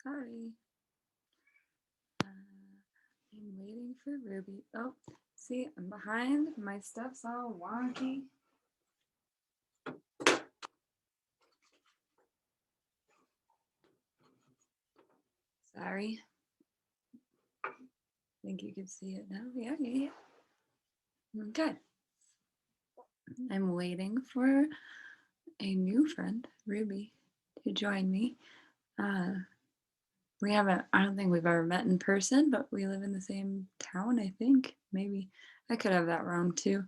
Sorry. I'm waiting for Ruby. Oh, see, I'm behind. My stuff's all wonky. Sorry. I think you can see it now. Yeah. Okay. I'm waiting for a new friend, Ruby, to join me. I don't think we've ever met in person, but we live in the same town, I think. Maybe. I could have that wrong too.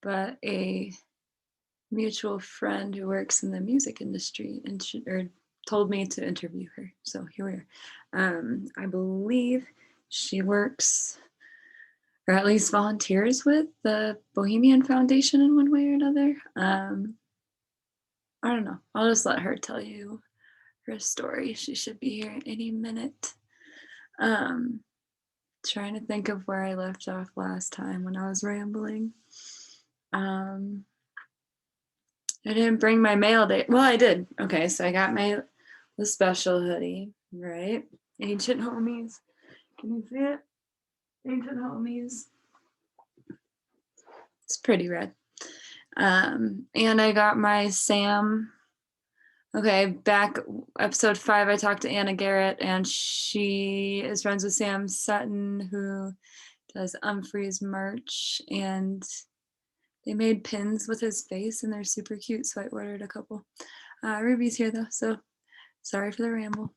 But a mutual friend who works in the music industry and told me to interview her. So here we are. I believe she works, or at least volunteers with the Bohemian Foundation in one way or another. I don't know. I'll just let her tell you her story. She should be here any minute. Trying to think of where I left off last time when I was rambling. I didn't bring my mail day. Well, I did. Okay, so I got the special hoodie, right? Ancient Homies. Can you see it? Ancient Homies. It's pretty red. And I got my Sam. Okay, back episode 5, I talked to Anna Garrett, and she is friends with Sam Sutton, who does Umphreys merch, and they made pins with his face, and they're super cute, so I ordered a couple. Ruby's here, though, so sorry for the ramble.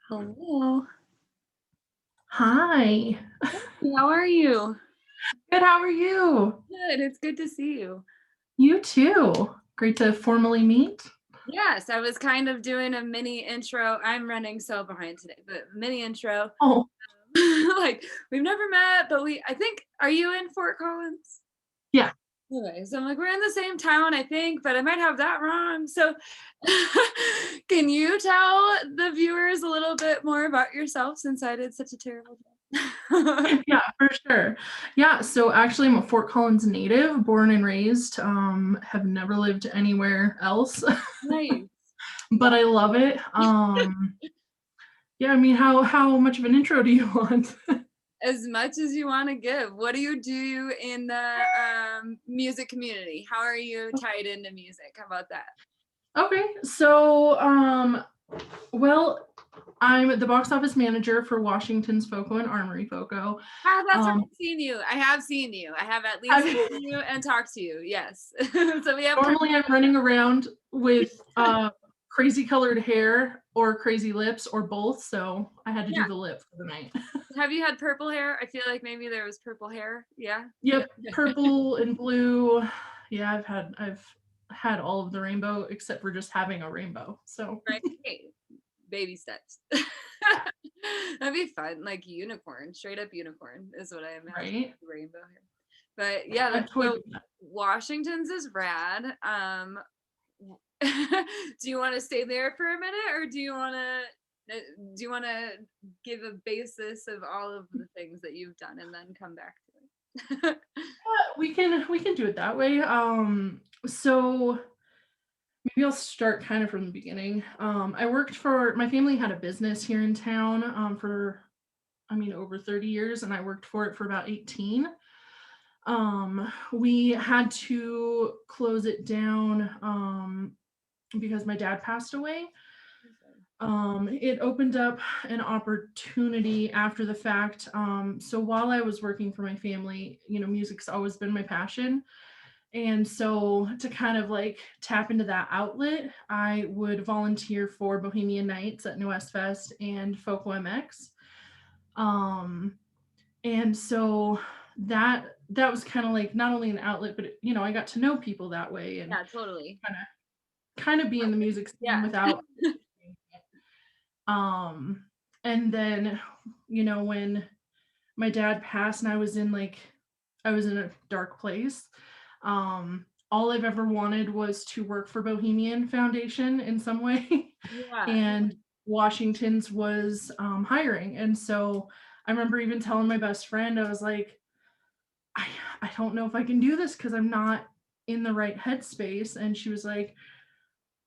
Hello. Hi. How are you? Good, how are you? Good, it's good to see you. You too. Great to formally meet. Yes, I was kind of doing a mini intro. I'm running so behind today, but mini intro. Oh. Like, we've never met, but I think, are you in Fort Collins? Yeah. Okay, so I'm like, we're in the same town, I think, but I might have that wrong. So can you tell the viewers a little bit more about yourself, since I did such a terrible job? Yeah, for sure. Yeah, so actually I'm a Fort Collins native, born and raised, have never lived anywhere else. Nice. But I love it. Yeah, I mean, how much of an intro do you want? As much as you want to give. What do you do in the music community? How are you tied into music? How about that? Okay, so well, I'm the box office manager for Washington's FoCo and Armory FoCo. That's where I've seen you. I have seen you. I have at least seen you and talked to you. Yes. So we have. Normally, I'm running around with crazy colored hair or crazy lips or both, so I had to do the lip for the night. Have you had purple hair? I feel like maybe there was purple hair. Yeah. Yep, purple and blue. Yeah, I've had all of the rainbow except for just having a rainbow. So right. Hey, baby steps. That'd be fun. Like unicorn, straight up unicorn is what I imagine. Right. Rainbow hair. But yeah, so Washington's is rad. Do you want to stay there for a minute, or do you want to give a basis of all of the things that you've done and then come back to it? we can do it that way. So maybe I'll start kind of from the beginning. I worked for my family had a business here in town for over 30 years, and I worked for it for about 18. We had to close it down because my dad passed away. It opened up an opportunity after the fact. So while I was working for my family, music's always been my passion. And so to kind of like tap into that outlet, I would volunteer for Bohemian Nights at New West Fest and FoCo MX. And so that was kind of like not only an outlet, but I got to know people that way, and yeah, totally kind of be in the music scene without and then when my dad passed and I was in a dark place, all I've ever wanted was to work for Bohemian Foundation in some way. And Washington's was hiring, and so I remember even telling my best friend, I was like, I don't know if I can do this because I'm not in the right headspace. And she was like,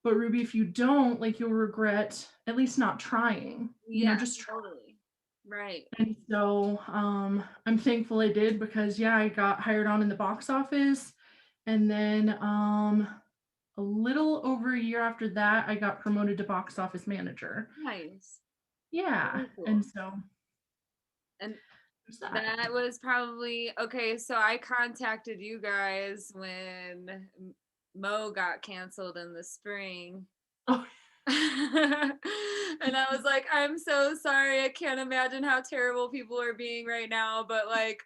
but Ruby, if you don't, like, you'll regret at least not trying, Yeah, just try. totally. Right. And so I'm thankful I did because, yeah, I got hired on in the box office. And then a little over a year after that, I got promoted to box office manager. Nice. Yeah. Very cool. And so And there's that. that was probably okay. So I contacted you guys when Mo got canceled in the spring. Oh, And I was like, I'm so sorry. I can't imagine how terrible people are being right now, but like,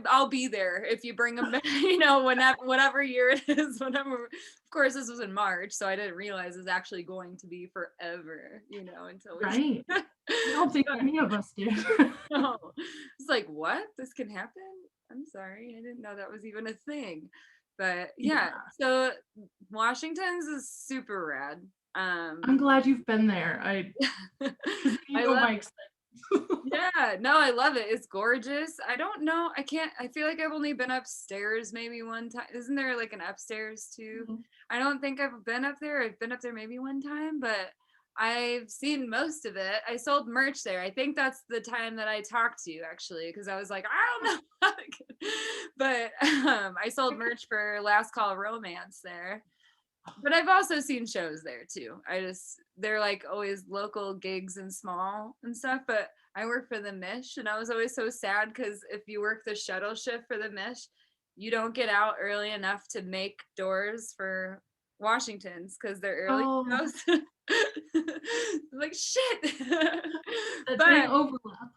I'll be there if you bring them back, whenever, whatever year it is, whenever. Of course, this was in March, so I didn't realize it's actually going to be forever, until we. right. I don't think any of us did. No. It's like, what? This can happen? I'm sorry. I didn't know that was even a thing. But yeah, so Washington's is super rad. I'm glad you've been there. I know love my excitement. Yeah, no, I love it. It's gorgeous. I don't know. I feel like I've only been upstairs maybe one time. Isn't there like an upstairs too? Mhm. I don't think I've been up there. I've been up there maybe one time, but I've seen most of it. I sold merch there. I think that's the time that I talked to you actually, because I was like, I don't know. But I sold merch for Last Call Romance there. But I've also seen shows there too. They're like always local gigs and small and stuff. But I work for the Mish, and I was always so sad because if you work the shuttle shift for the Mish, you don't get out early enough to make doors for Washington's because they're early shows. Like shit. That dang But overlap.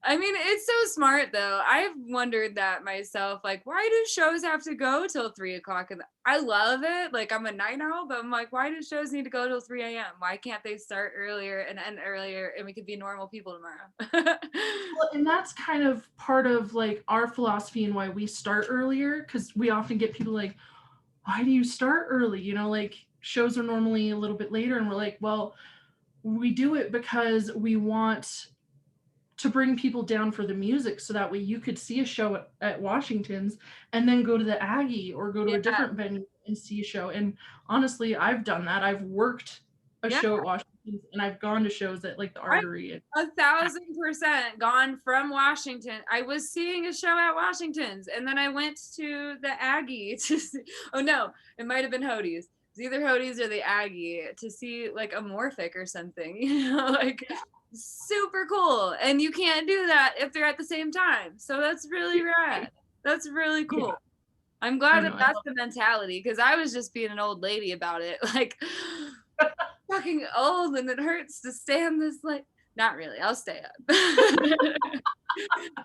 I mean, it's so smart though. I've wondered that myself. Like, why do shows have to go till 3 o'clock? And I love it. Like, I'm a night owl, but I'm like, why do shows need to go till 3 a.m.? Why can't they start earlier and end earlier, and we could be normal people tomorrow? Well, and that's kind of part of like our philosophy and why we start earlier, because we often get people like, why do you start early? Like shows are normally a little bit later, and we're like, well, we do it because we want to bring people down for the music so that way you could see a show at Washington's and then go to the Aggie or go to a different venue and see a show. And honestly, I've done that. I've worked a show at Washington's, and I've gone to shows at like the Armory. 1,000% gone from Washington. I was seeing a show at Washington's, and then I went to the Aggie to see, oh no, it might have been Hodie's. It's either Hodie's or the Aggie to see like a Morphic or something, like super cool. And you can't do that if they're at the same time. So that's really rad. That's really cool. Yeah. I'm glad that that's the mentality, because I was just being an old lady about it. Like, fucking old and it hurts to stand this, like, not really. I'll stay up.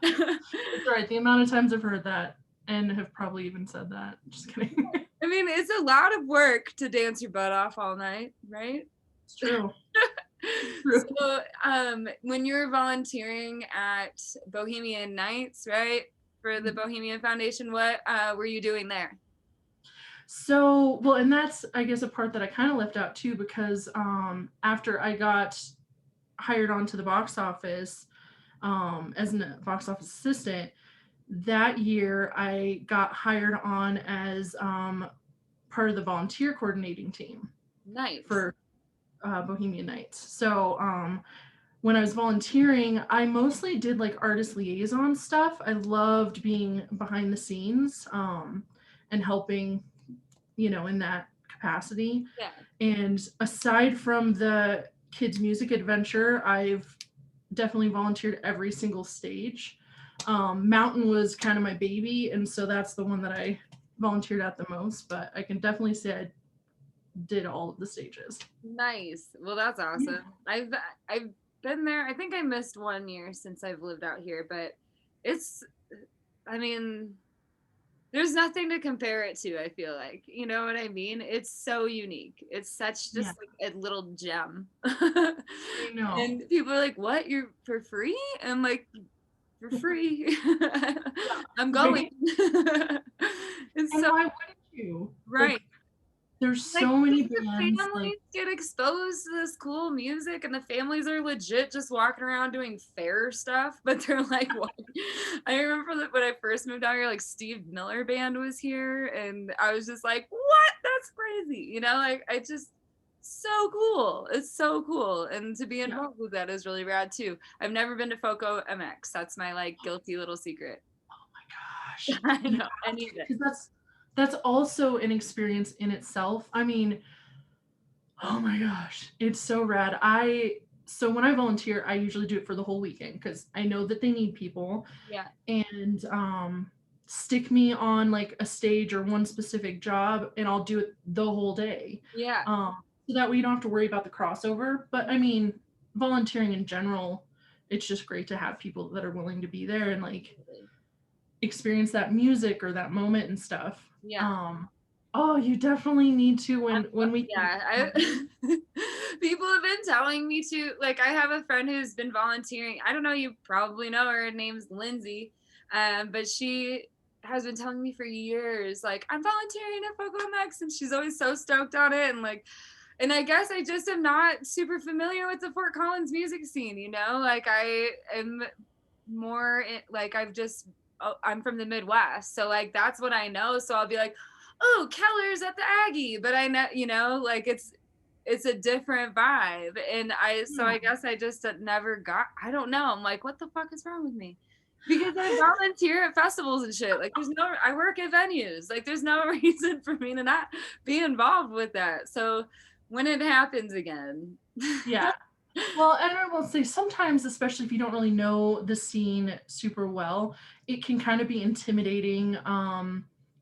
That's right. The amount of times I've heard that and have probably even said that. Just kidding. I mean, it's a lot of work to dance your butt off all night, right? It's true. So when you were volunteering at Bohemian Nights, right, for the Bohemian Foundation, what were you doing there? So, well, and that's, I guess, a part that I kind of left out too, because after I got hired onto the box office as a box office assistant, that year I got hired on as part of the volunteer coordinating team. Nice. For Bohemian Nights. So when I was volunteering, I mostly did like artist liaison stuff. I loved being behind the scenes and helping, in that capacity. Yeah. And aside from the kids music adventure, I've definitely volunteered every single stage. Mountain was kind of my baby, and so that's the one that I volunteered at the most, but I can definitely say I did all of the stages. Nice. Well, that's awesome. Yeah. I've been there. I think I missed 1 year since I've lived out here, but there's nothing to compare it to, I feel like. You know what I mean? It's so unique. It's such just like a little gem. I know. And people are like, what? You're for free? I'm like, for free. I'm going. And so, why wouldn't you? Right. Like, There's Like, so many the bands, like families get exposed to this cool music, and the families are legit just walking around doing fair stuff, but they're like, what? I remember that when I first moved out here, like Steve Miller Band was here, and I was just like, what? That's crazy. You know, like I just so cool. It's so cool. And to be yeah. involved with that is really rad too. I've never been to FoCo MX. That's my like guilty little secret. Oh my gosh. I You know. I have to, need it. because that's also an experience in itself. I mean, oh my gosh, it's so rad. So when I volunteer, I usually do it for the whole weekend because I know that they need people, Yeah. and stick me on like a stage or one specific job and I'll do it the whole day. Yeah. So that way you don't have to worry about the crossover. But I mean, volunteering in general, it's just great to have people that are willing to be there and like experience that music or that moment and stuff. Yeah. Oh, you definitely need to when we Yeah, people have been telling me to, like, I have a friend who's been volunteering. I don't know, you probably know her. Her name's Lindsay. But she has been telling me for years, like, I'm volunteering at FoCo and she's always so stoked on it. And like, and I guess I just am not super familiar with the Fort Collins music scene, you know? Like I am more like I'm from the Midwest. So like that's what I know. So I'll be like, oh, Keller's at the Aggie, but I know, you know, like it's a different vibe. And I guess I just never got, I don't know. I'm like, what the fuck is wrong with me? Because I volunteer at festivals and shit. Like I work at venues. Like there's no reason for me to not be involved with that. So when it happens again. Yeah. Well, and I will say sometimes, especially if you don't really know the scene super well, it can kind of be intimidating.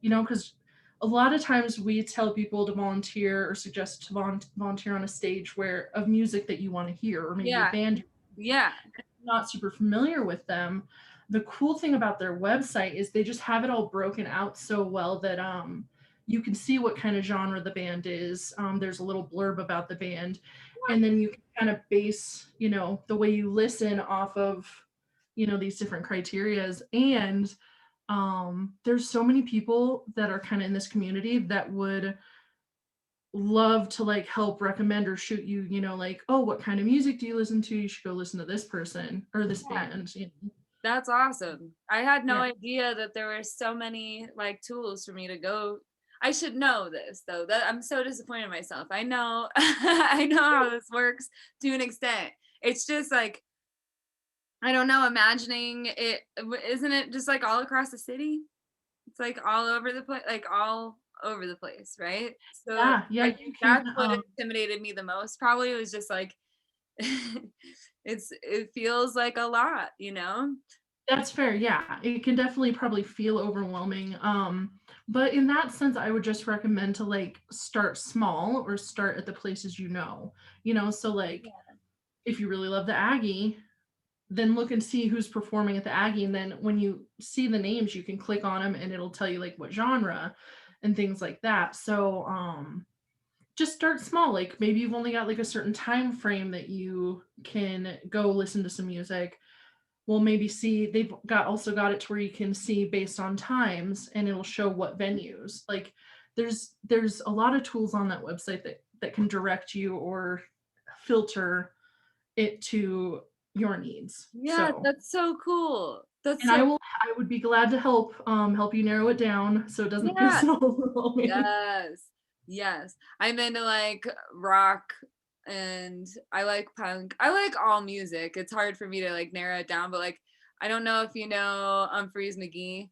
Because a lot of times we tell people to volunteer or suggest to volunteer on a stage where of music that you want to hear, or maybe a Yeah. band Yeah. not super familiar with them. The cool thing about their website is they just have it all broken out so well that you can see what kind of genre the band is. There's a little blurb about the band, and then you can kind of base, the way you listen off of, these different criterias. And there's so many people that are kind of in this community that would love to like help recommend or shoot you, like, oh, what kind of music do you listen to? You should go listen to this person or this band. That's awesome. I had no Yeah. idea that there were so many like tools for me to go. I should know this though. That I'm so disappointed in myself. I know I know how this works to an extent. It's just like I don't know, imagining it, isn't it just like all across the city? It's like all over the place, like all over the place, right? So Yeah, I you think can that's what intimidated me the most. Probably was just like it feels like a lot, you know? that's fair. Yeah, it can definitely probably feel overwhelming. But in that sense, I would just recommend to like start small or start at the places so like if you really love the Aggie, then look and see who's performing at the Aggie. And then when you see the names, you can click on them and it'll tell you like what genre and things like that. So just start small. Like maybe you've only got like a certain time frame that you can go listen to some music. Well, maybe see they've also got it to where you can see based on times and it'll show what venues. Like there's a lot of tools on that website that can direct you or filter it to your needs. Yeah, So, that's so cool. That's and so I would be glad to help you narrow it down so it doesn't feel yeah. so overwhelming. Yes. Yes. I'm into like rock and I like punk. I like all music. It's hard for me to like narrow it down, but like I don't know if you know Humphreys McGee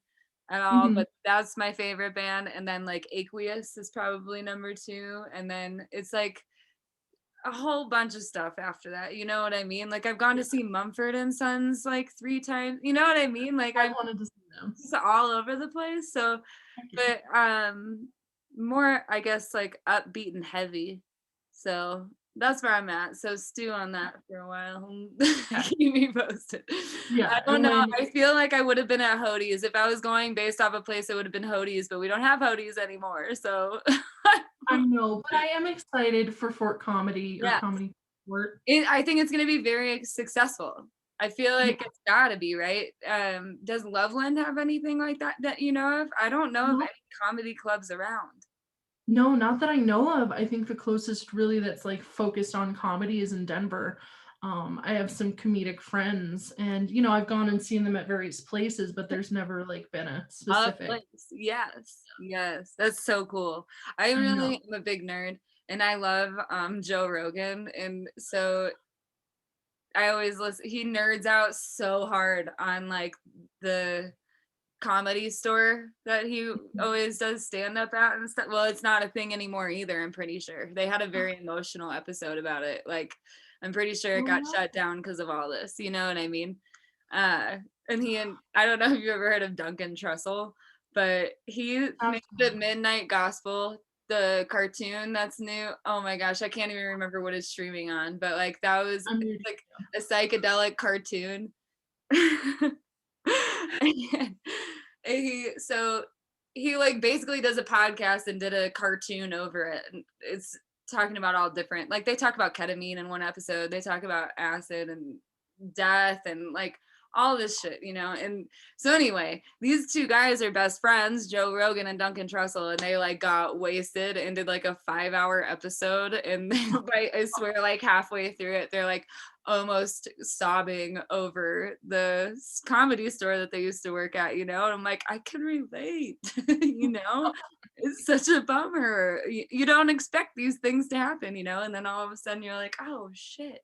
at all, Mhm. but that's my favorite band. And then like Aqueous is probably number two. And then it's like a whole bunch of stuff after that. You know what I mean? Like I've gone to see Mumford and Sons like 3 times. You know what I mean? Like I I'm wanted to see them. just all over the place. So but more I guess like upbeat and heavy. So that's where I'm at. So stew on that for a while. Yeah, Keep me posted. I yeah, don't and know. when I feel like I would have been at Hody's if I was going based off a place. It would have been Hody's, but we don't have Hody's anymore. So I know, but I am excited for Fort Comedy or yeah, Comedy Fort. I think it's going to be very successful. I feel Yeah, like it's got to be right. Does Loveland have anything like that that you know of? I don't know of no, any comedy clubs around. No, not that I know of. I think the closest really that's like focused on comedy is in Denver. I have some comedic friends and I've gone and seen them at various places, but there's never like been a specific. Place. Yes. Yes. That's so cool. I I know. really am a big nerd and I love Joe Rogan. And so I always listen, he nerds out so hard on like the comedy store that he always does stand up at and stuff. Well, it's not a thing anymore either, I'm pretty sure. They had a very emotional episode about it. Like, I'm pretty sure it Oh, got wow. shut down because of all this, you know what I mean? And I don't know if you ever heard of Duncan Trussell, but he made the Absolutely. Midnight Gospel, the cartoon that's new. Oh my gosh, I can't even remember what it's streaming on, but like that was I'm reading. like a psychedelic cartoon. And so he like basically does a podcast and did a cartoon over it, and it's talking about all different, like they talk about ketamine in one episode, they talk about acid and death and like all this shit, and so anyway, these two guys are best friends, Joe Rogan and Duncan Trussell, and they like got wasted and did like a 5-hour episode, and I swear like halfway through it they're like almost sobbing over the comedy store that they used to work at, and I'm like, I can relate. It's such a bummer. You don't expect these things to happen, and then all of a sudden you're like, oh shit,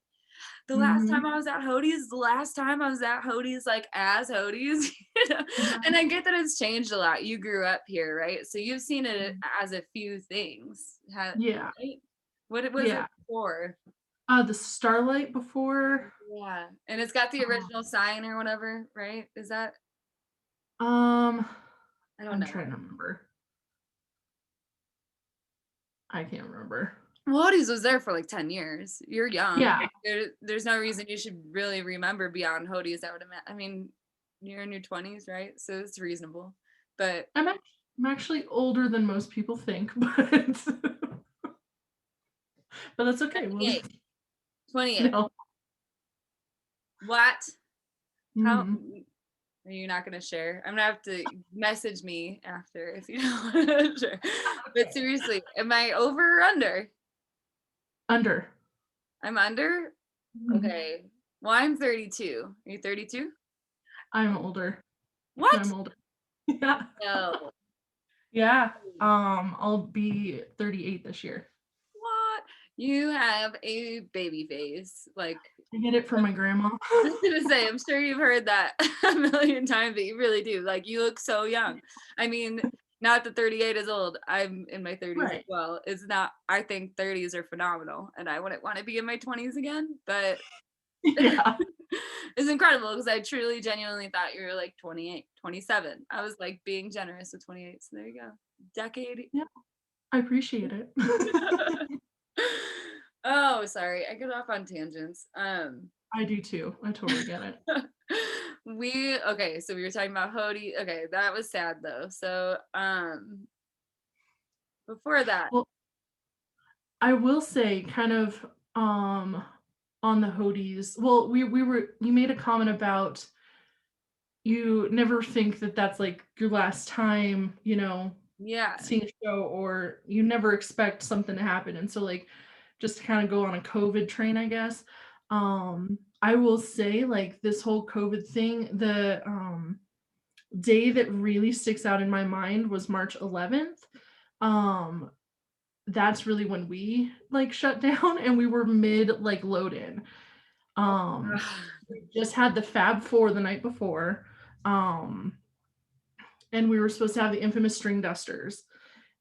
the last Mhm. time I was at Hody's, like as Hody's, and I get that it's changed a lot. You grew up here, right? So you've seen it as a few things. Yeah. Right? What was it Yeah. before? The Starlight before. Yeah, and it's got the uh, original sign or whatever, right? Is that? Um, I don't I'm know. trying to remember. I can't remember. Well, Hody's was there for like 10 years. You're young. Yeah. There's no reason you should really remember beyond Hody's, I would imagine. I mean, you're in your 20s, right? So it's reasonable. But I'm actually older than most people think, but that's okay. We'll 28. 28. no. What? How Mhm. are you not going to share? I'm going to have to message me after if you don't want to share. But seriously, am I over or under? Under. I'm under? Mhm. Okay. Well, I'm 32. Are you 32? I'm older. What? I'm older. Yeah. No. Yeah. I'll be 38 this year. What? You have a baby face. Like, I get it from my grandma. I was gonna say, I'm sure you've heard that a million times, but you really do. Like, you look so young. I mean, not that 38 is old. I'm in my 30s as Right. well. It's not, I think 30s are phenomenal, and I wouldn't want to be in my 20s again, but Yeah. it's incredible because I truly, genuinely thought you were like 28, 27. I was like being generous with 28. So there you go. Decade. Yeah. I appreciate it. Oh, sorry. I get off on tangents. I do too. I totally get it. Okay, so we were talking about Hody. Okay, that was sad though. So before that, Well, I will say kind of on the Hodies. Well, you made a comment about you never think that that's like your last time, yeah. seeing a show, or you never expect something to happen. And so like just to kind of go on a COVID train, I guess. I will say like this whole COVID thing, the day that really sticks out in my mind was March 11th. Um that's really when we like shut down and we were mid like load in. Um we just had the Fab Four the night before. Um and we were supposed to have the infamous string dusters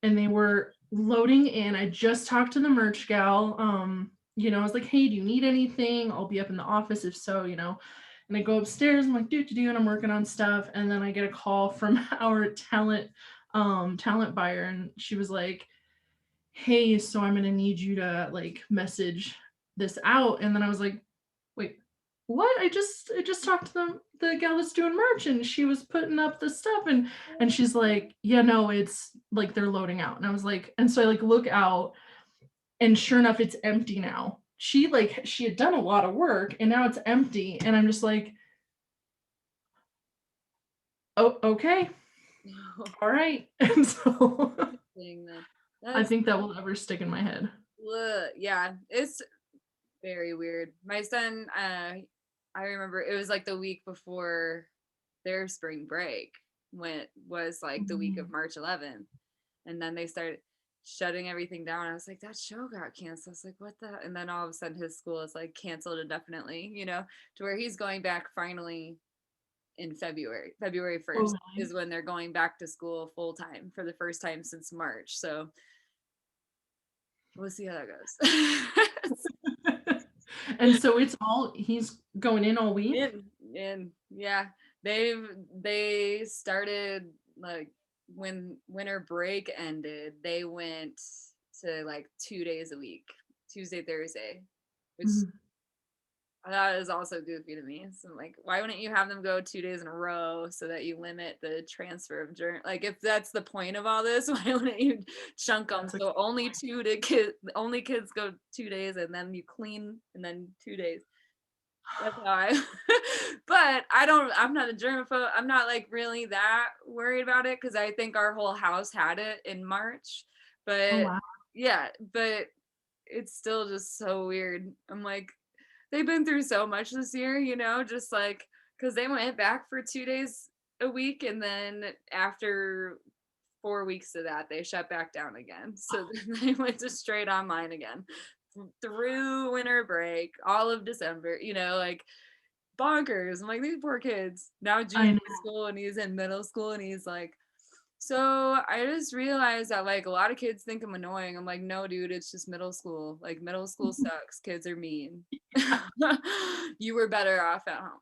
and they were loading in. I just talked to the merch gal. I was like, hey, do you need anything? I'll be up in the office if so, And I go upstairs, I'm like, and I'm working on stuff. And then I get a call from our talent buyer, and she was like, hey, so I'm gonna need you to like message this out. And then I was like, wait, what? I just talked to the gal that's doing merch, and she was putting up the stuff, and she's like, yeah, no, it's like they're loading out. And I was like, and so I like look out, and sure enough, it's empty now. She had done a lot of work and now it's empty. And I'm just like, oh, okay. All right. And so Saying that. I That's think that will ever stick in my head. yeah, it's very weird. My son, I remember it was like the week before their spring break when was like the week of Mhm. March 11th, and then they started shutting everything down. I was like, that show got canceled. I was like, what the? And then all of a sudden, his school is like canceled indefinitely. To where he's going back finally in February. February Oh, 1st is when they're going back to school full time for the first time since March. So we'll see how that goes. really? And so he's going in all week? in yeah, they started like when winter break ended. They went to like 2 days a week, Tuesday, Thursday, which Mhm. that is also goofy to me. So I'm like, why wouldn't you have them go 2 days in a row so that you limit the transfer of like if that's the point of all this, why wouldn't you chunk them That's a so only two to only kids go 2 days and then you clean and then 2 days. That's how I but I'm not a germaphobe. I'm not like really that worried about it because I think our whole house had it in March. Oh, But wow. yeah, but it's still just so weird. I'm like, they've been through so much this year, just like because they went back for 2 days a week and then after 4 weeks of that they shut back down again. So then they went to straight online again through winter break, all of December, like bonkers. I'm like, these poor kids. Now I junior know. school and he's in middle school and he's like, so I just realized that like a lot of kids think I'm annoying. I'm like, no, dude, it's just middle school. Like middle school sucks. Kids are mean. You were better off at home.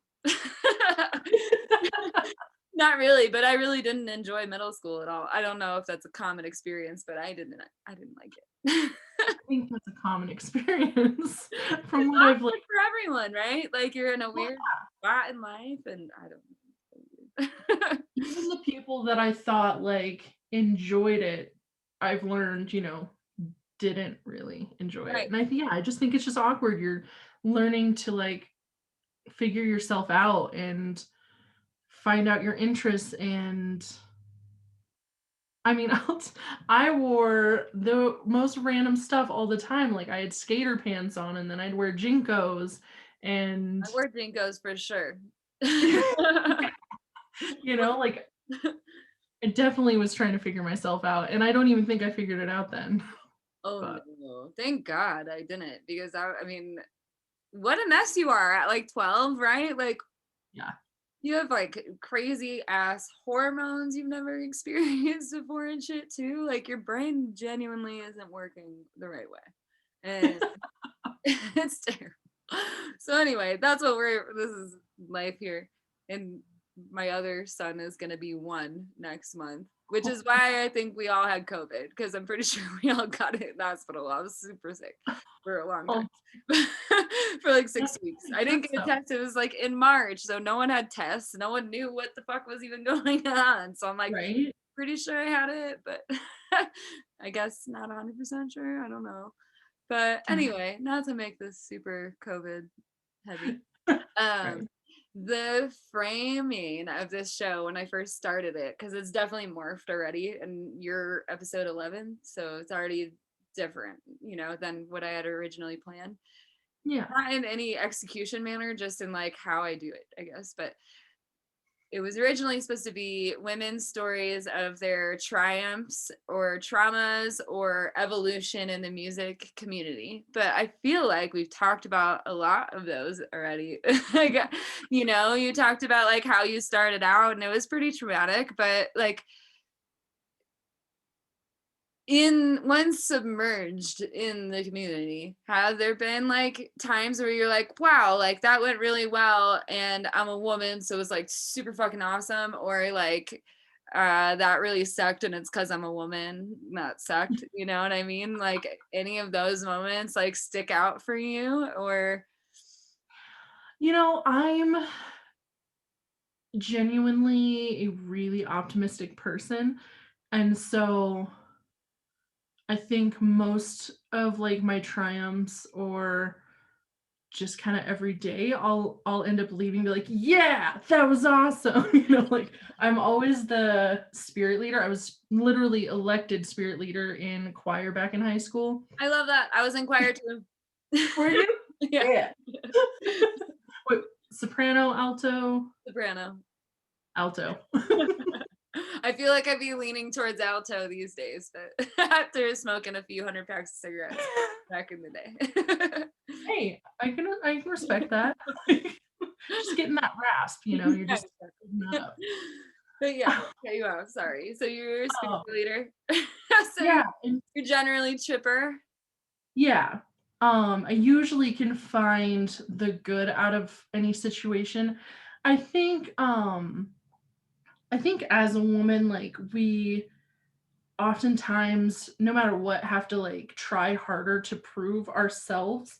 Not really, but I really didn't enjoy middle school at all. I don't know if that's a common experience, but I didn't like it. I think that's a common experience from It's what I've, like awkward for everyone, right? Like you're in a well, weird spot in life, and I don't know. even the people that I thought, like, enjoyed it, I've learned, didn't really enjoy it. Right. And I just think it's just awkward. You're learning to, like, figure yourself out and find out your interests, and I mean, I wore the most random stuff all the time. Like, I had skater pants on, and then I'd wear JNCOs, and I wear Jinkos for sure. like, I definitely was trying to figure myself out, and I don't even think I figured it out then. Oh But no. Thank God I didn't because I mean, what a mess you are at like 12, right? Like yeah. you have like crazy ass hormones you've never experienced before and shit too. Like your brain genuinely isn't working the right way. And it's terrible. So anyway, that's what this is life here. And my other son is gonna be 1 next month, which is why I think we all had COVID, because I'm pretty sure we all got it in the hospital. I was super sick for a long Oh, time. For like that's 6 weeks. really I good didn't get a though, test. It was like in March. So no one had tests. No one knew what the fuck was even going on. So I'm like right? pretty sure I had it, but I guess not 100% sure. I don't know. But anyway, not to make this super COVID heavy. Right. Um, the framing of this show when I first started it, because it's definitely morphed already, and you're episode 11, so it's already different, than what I had originally planned. Yeah. Not in any execution manner, just in like how I do it, I guess. But it was originally supposed to be women's stories of their triumphs or traumas or evolution in the music community. But I feel like we've talked about a lot of those already. Like, you talked about like how you started out and it was pretty traumatic, but like in once submerged in the community, have there been like times where you're like, wow, like that went really well and I'm a woman, so it's like super fucking awesome, or like that really sucked and it's because I'm a woman, not sucked, you know what I mean? Like any of those moments like stick out for you, or I'm genuinely a really optimistic person, and so I think most of, like, my triumphs or just kind of every day I'll end up leaving and be like, yeah, that was awesome. You know, like I'm always the spirit leader. I was literally elected spirit leader in choir back in high school. I love that. I was in choir too. Were you? Yeah. Wait, soprano, alto? Soprano. Alto. I feel like I'd be leaning towards alto these days, but after smoking a few hundred packs of cigarettes back in the day. Hey, I can respect that. Just getting that rasp, you know, you're Yeah, just up. but yeah, okay, you off. Sorry. So you're a spirit Oh, leader. So yeah, and you're generally chipper. yeah. I usually can find the good out of any situation. I think I think as a woman, like we oftentimes, no matter what, have to like try harder to prove ourselves,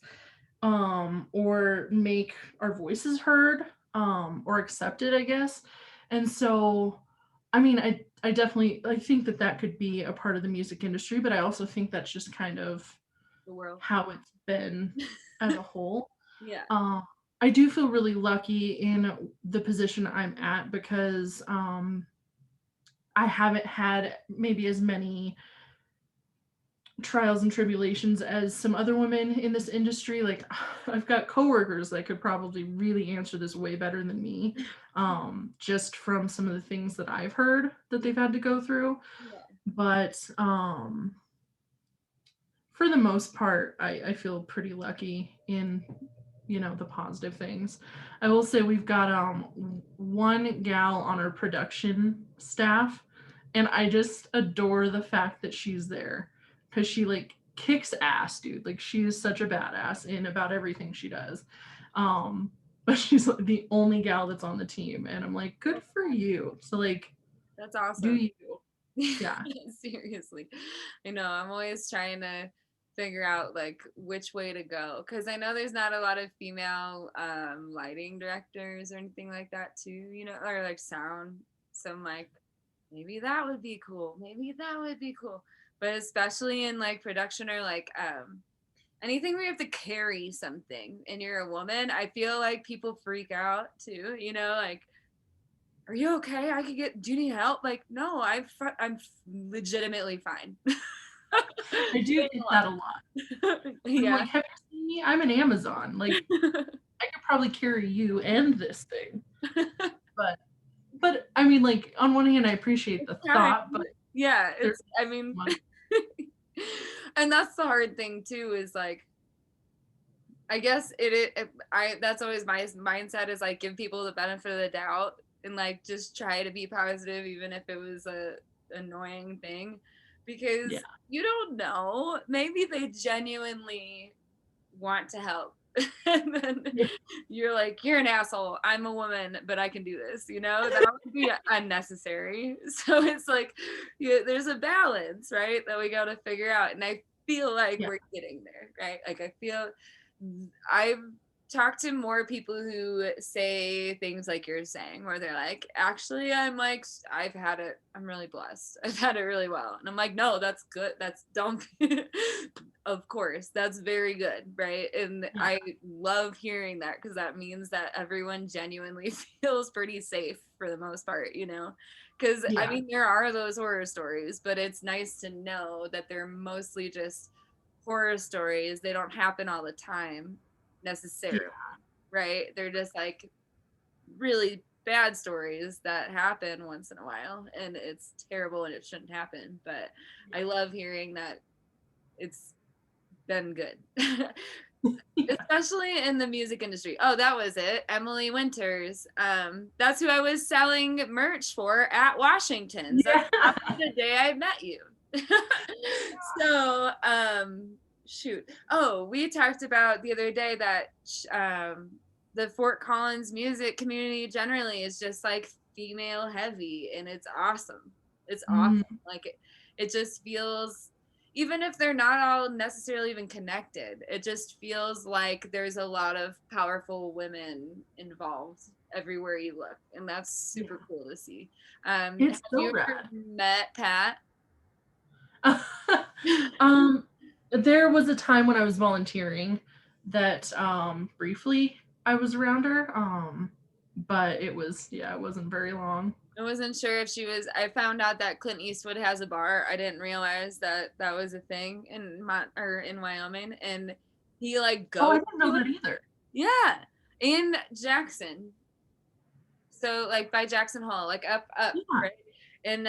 or make our voices heard, or accepted, I guess. And so, I mean, I definitely I think that that could be a part of the music industry, but I also think that's just kind of The world. how it's been as a whole. Yeah. Um, I do feel really lucky in the position I'm at because I haven't had maybe as many trials and tribulations as some other women in this industry. Like I've got coworkers that could probably really answer this way better than me, just from some of the things that I've heard that they've had to go through. Yeah. But for the most part, I feel pretty lucky in, you know, the positive things. I will say we've got one gal on our production staff, and I just adore the fact that she's there because she like kicks ass, dude. Like she is such a badass in about everything she does. But she's like the only gal that's on the team, and I'm like, good for you. So like, That's do awesome. you? Yeah. Seriously. I know. I'm always trying to figure out like which way to go because I know there's not a lot of female lighting directors or anything like that too, you know, or like sound. So I'm like, maybe that would be cool. Maybe that would be cool. But especially in like production or like anything where you have to carry something and you're a woman, I feel like people freak out too, you know, like are you okay? I could get. Do you need help? Like, no, I'm legitimately fine. I do get that a lot. I'm Yeah. like, have you seen me? I'm an Amazon. Like, I could probably carry you and this thing. But I mean, like, on one hand, I appreciate the Time. thought, but Yeah, there's it's. I mean, much. and that's the hard thing too. Is like, I guess I that's always my mindset is like give people the benefit of the doubt and like just try to be positive even if it was a annoying thing because Yeah. you don't know, maybe they genuinely want to help. And then Yeah. you're like, you're an asshole, I'm a woman but I can do this, you know, that would be unnecessary. So it's like, yeah, there's a balance, right, that we got to figure out, and I feel like Yeah. we're getting there, right? Like I feel I've talked to more people who say things like you're saying, where they're like, actually, I'm like, I've had it, I'm really blessed. I've had it really well. And I'm like, no, that's good. That's don't, of course, that's very good. Right. And Yeah. I love hearing that because that means that everyone genuinely feels pretty safe for the most part, you know? Because I Yeah. mean, there are those horror stories, but it's nice to know that they're mostly just horror stories. They don't happen all the time necessarily, right? They're just like really bad stories that happen once in a while, and it's terrible and it shouldn't happen. But I love hearing that it's been good. Yeah. Especially in the music industry. Oh, that was it. Emily Winters. That's who I was selling merch for at Washington's. That's Yeah. probably the day I met you. So, shoot. Oh, we talked about the other day that the Fort Collins music community generally is just like female heavy, and it's awesome. It's awesome. Mm, Like it just feels, even if they're not all necessarily even connected, it just feels like there's a lot of powerful women involved everywhere you look, and that's super cool to see. Have it's you so ever rad. met Pat? um, there was a time when I was volunteering. that briefly I was around her. But it wasn't very long. I wasn't sure if she was. I found out that Clint Eastwood has a bar. I didn't realize that that was a thing in in Wyoming, and he like Oh, I goes didn't know to it. that either. Yeah, in Jackson. So like by Jackson Hole, like up, Yeah. right? And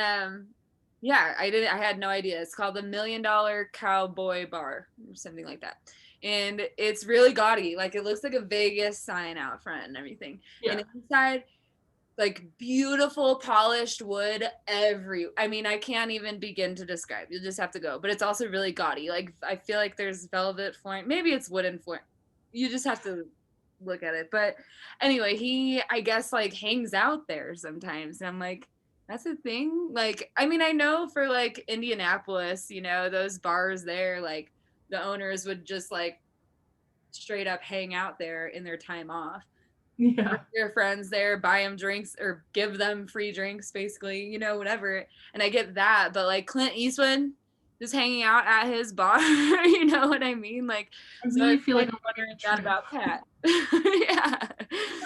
yeah, I had no idea. It's called the $1,000,000 Cowboy Bar or something like that. And it's really gaudy. Like it looks like a Vegas sign out front and everything. Yeah. And inside, like beautiful polished wood I mean, I can't even begin to describe. You'll just have to go. But it's also really gaudy. Like I feel like there's velvet flooring. Maybe it's wooden flooring. You just have to look at it. But anyway, he I guess like hangs out there sometimes. And I'm like, that's a thing. Like, I mean, I know for like Indianapolis, those bars there, like the owners would just like straight up hang out there in their time off. Yeah. Their friends there, buy them drinks or give them free drinks, basically, whatever. And I get that, but like Clint Eastwood just hanging out at his bar, you know what I mean? Like, I so really it's feel like like I'm wondering making a that trip. about Pat.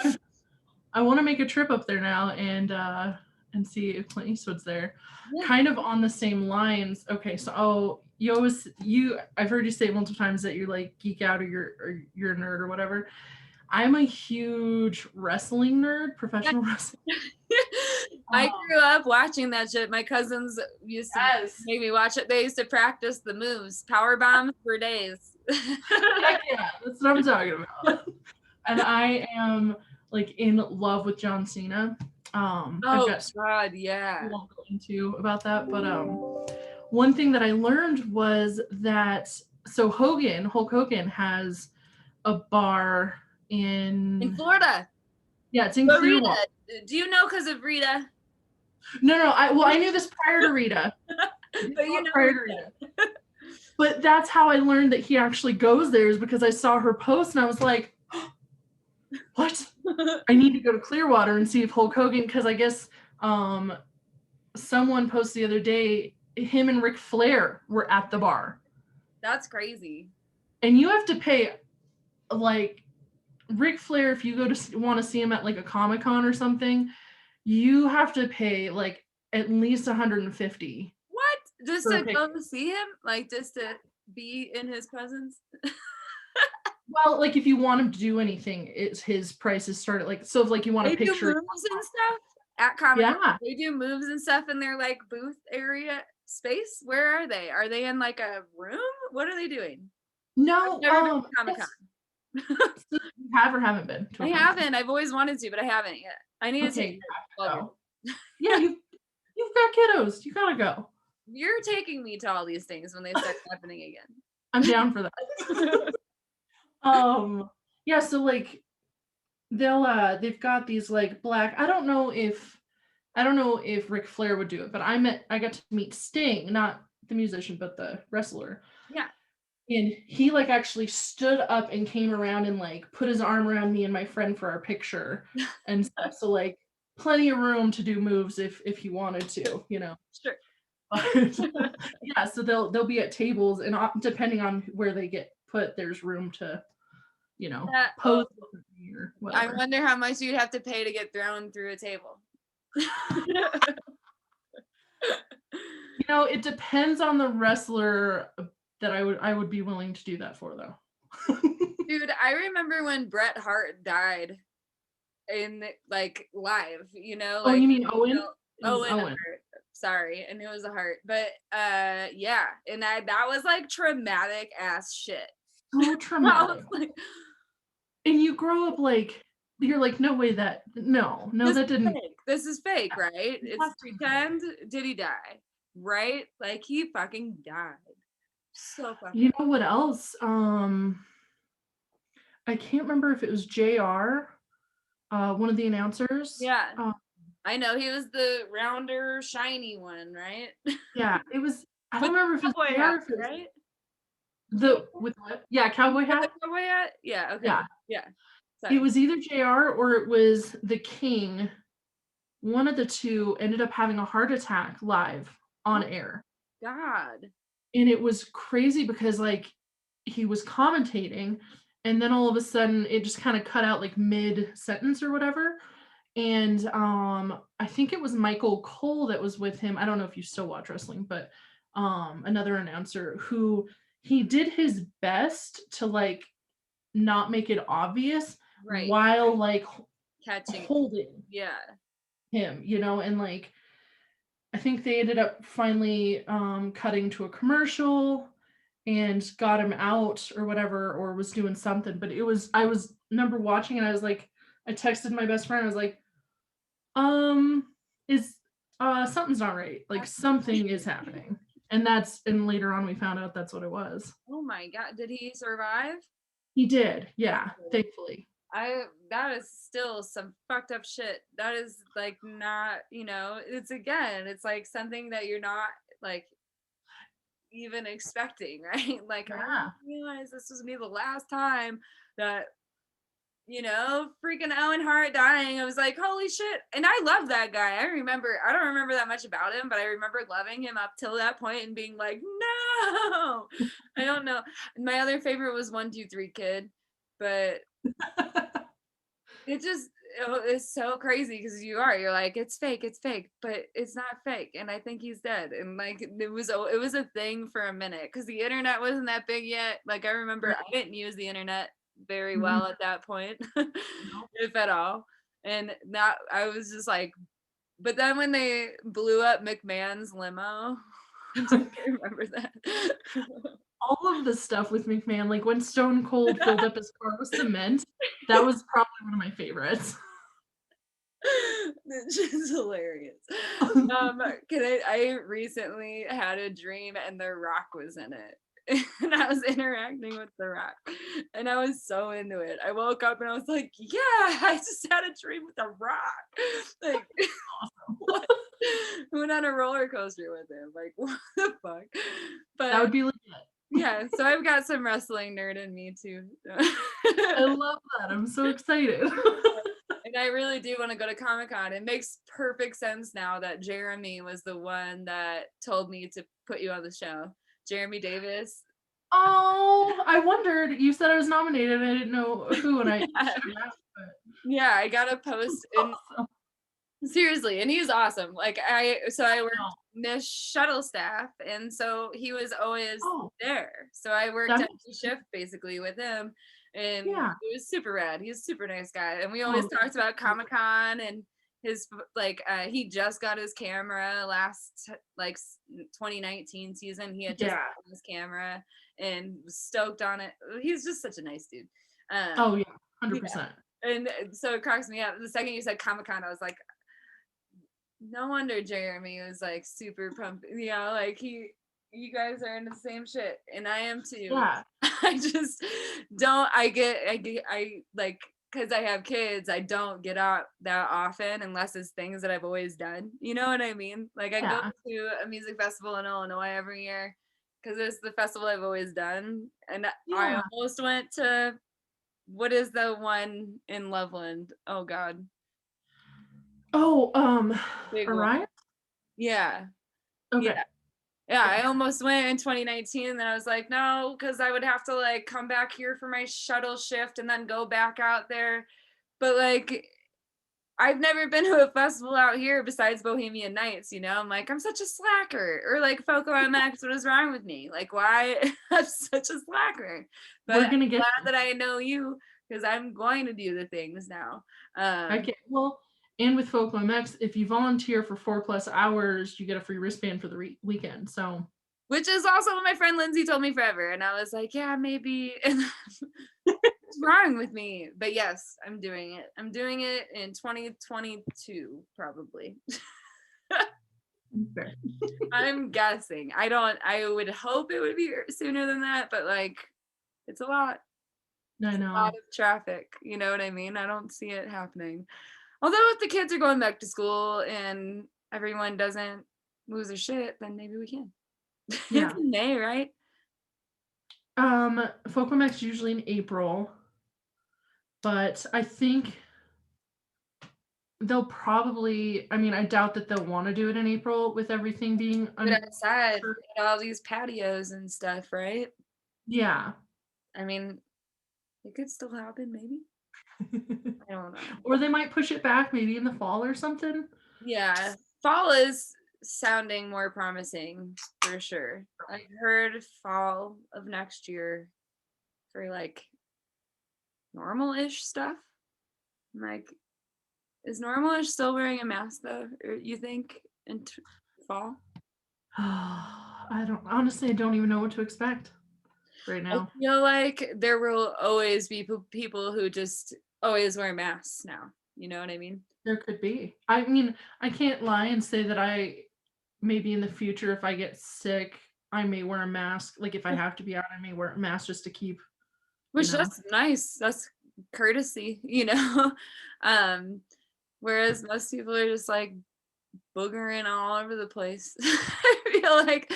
Yeah. I want to make a trip up there now and see if Clint Eastwood's there. Yeah. Kind of on the same lines. Okay, so I've heard you say multiple times that you like geek out or you're a nerd or whatever. I'm a huge wrestling nerd, professional wrestling. I grew up watching that shit. My cousins used to make me watch it. They used to practice the moves, power bombs for days. Heck yeah, that's what I'm talking about. And I am like in love with John Cena. I've got God, yeah. I won't go into about that, but one thing that I learned was that Hulk Hogan has a bar in Florida. Yeah, it's in Clearwater. Do you know because of Rita? No. I knew this prior to Rita. But prior to Rita. But that's how I learned that he actually goes there, is because I saw her post and I was like, what? I need to go to Clearwater and see if Hulk Hogan, because I guess someone posted the other day him and Ric Flair were at the bar. That's crazy. And you have to pay, like, Ric Flair, if you want to see him at like a Comic-Con or something, you have to pay like at least $150. What? Just to go to see him? Like just to be in his presence? Well, like if you want him to do anything, his prices start at like, so if like you want a picture. They do moves and stuff at Comic-Con. Yeah. They do moves and stuff in their like booth area space. Where are they? Are they in like a room? What are they doing? No, I've never been to Comic-Con. You have or haven't been? I haven't. I've always wanted to, but I haven't yet. I need to take Yeah, you've got kiddos. You gotta go. You're taking me to all these things when they start happening again. I'm down for that. Yeah, so like they've got these like black, I don't know if Ric Flair would do it, but I got to meet Sting, not the musician, but the wrestler. Yeah. And he like actually stood up and came around and like put his arm around me and my friend for our picture and stuff. So like plenty of room to do moves if you wanted to, Sure. But, yeah, so they'll be at tables, and depending on where they get put, there's room to, pose or whatever. I wonder how much you'd have to pay to get thrown through a table. It depends on the wrestler that I would be willing to do that for, though. Dude, I remember when Bret Hart died in like live, Oh, you mean Owen? Owen. Sorry, I knew it was a heart, but yeah, and that was like traumatic ass shit. So traumatic. And you grow up like you're like, no way that didn't. Fake. This is fake, right? It's pretend. Did he die? Right? Like he fucking died. So fucking. You know what else? I can't remember if it was JR, one of the announcers. Yeah. I know he was the rounder, shiny one, right? Yeah, it was. I don't remember if it was JR, right? With what? Yeah, cowboy hat. The cowboy hat. Yeah. Okay. Yeah. Sorry. It was either JR or it was the King. One of the two ended up having a heart attack live on air. God. And it was crazy because like he was commentating and then all of a sudden it just kind of cut out like mid sentence or whatever. And I think it was Michael Cole that was with him. I don't know if you still watch wrestling, but another announcer who he did his best to like not make it obvious Right. while like Catching. holding Yeah. him, and like I think they ended up finally cutting to a commercial and got him out or whatever, or was doing something. But I was remember watching and I was like, I texted my best friend, I was like, is something's not right. Like something is happening. And later on we found out that's what it was. Oh my God. Did he survive? He did, yeah, thankfully. That is still some fucked up shit. That is like not, it's like something that you're not like even expecting, right? Like I Yeah. didn't realize this was gonna be the last time that freaking Owen Hart dying. I was like, holy shit. And I love that guy. I don't remember that much about him, but I remember loving him up till that point and being like, no. I don't know. My other favorite was 1-2-3 Kid, but it's so crazy because you're like, it's fake, but it's not fake. And I think he's dead. And like it was a thing for a minute because the internet wasn't that big yet. Like I remember I didn't use the internet very well at that point, if at all. And that I was just like, but then when they blew up McMahon's limo, I remember that. All of the stuff with McMahon, like when Stone Cold filled up his car with cement, that was probably one of my favorites. It's just hilarious. I recently had a dream and The Rock was in it. And I was interacting with The Rock and I was so into it. I woke up and I was like, yeah, I just had a dream with The Rock. Like, awesome. What? I went on a roller coaster with him. Like, what the fuck? But that would be legit. Yeah, so I've got some wrestling nerd in me too. I love that. I'm so excited. And I really do want to go to Comic-Con. It makes perfect sense now that Jeremy was the one that told me to put you on the show. Jeremy Davis. Oh, I wondered. You said I was nominated. I didn't know who, and I should have asked. But... Yeah, I got a post. Awesome. Seriously, and he's awesome. Like I worked Miss Shuttle staff, and so he was always there. So I worked at the shift basically with him, and it was super rad. He's a super nice guy, and we always talked about Comic-Con and his he just got his camera last 2019 season. He had just got his camera and was stoked on it. He's just such a nice dude. 100%. And so it cracks me up. The second you said Comic-Con, I was like, no wonder Jeremy was like super pumped. Like you guys are into the same shit, and I am too. Yeah. I just don't. I like because I have kids. I don't get out that often unless it's things that I've always done. You know what I mean? Like I go to a music festival in Illinois every year because it's the festival I've always done, and I almost went to. What is the one in Loveland? Oh God. Orion? Yeah. Okay. Yeah, I almost went in 2019 and then I was like, no, because I would have to like come back here for my shuttle shift and then go back out there. But like I've never been to a festival out here besides Bohemian Nights, I'm like, I'm such a slacker. Or like FoCo MX, what is wrong with me? Like why I'm such a slacker. But We're gonna get glad that I know you because I'm going to do the things now. Okay. Well, and with FoCo MX, if you volunteer for 4+ hours, you get a free wristband for the weekend. So, which is also what my friend Lindsay told me forever, and I was like, yeah, maybe. What's wrong with me? But yes, I'm doing it. I'm doing it in 2022, probably. I'm guessing. I would hope it would be sooner than that, but like, it's a lot. I know. A lot of traffic. You know what I mean? I don't see it happening. Although if the kids are going back to school and everyone doesn't lose their shit, then maybe we can. Yeah. It's in May, right? FoCo MX usually in April, but I think they'll probably. I mean, I doubt that they'll want to do it in April with everything being outside, all these patios and stuff, right? Yeah. I mean, It could still happen, maybe. I don't know. Or they might push it back maybe in the fall or something. Yeah, fall is sounding more promising for sure. I heard fall of next year for like normal-ish stuff. I'm like, is normal-ish still wearing a mask though? Or you think in fall? I don't honestly, I don't even know what to expect right I now. feel like there will always be people who just always wear masks now. You know what I mean? There could be. I mean, I can't lie and say that I maybe in the future, if I get sick, I may wear a mask. Like if I have to be out, I may wear a mask just to keep, you Which know. that's nice. That's courtesy, you know. um, whereas most people are just like boogering all over the place. I feel like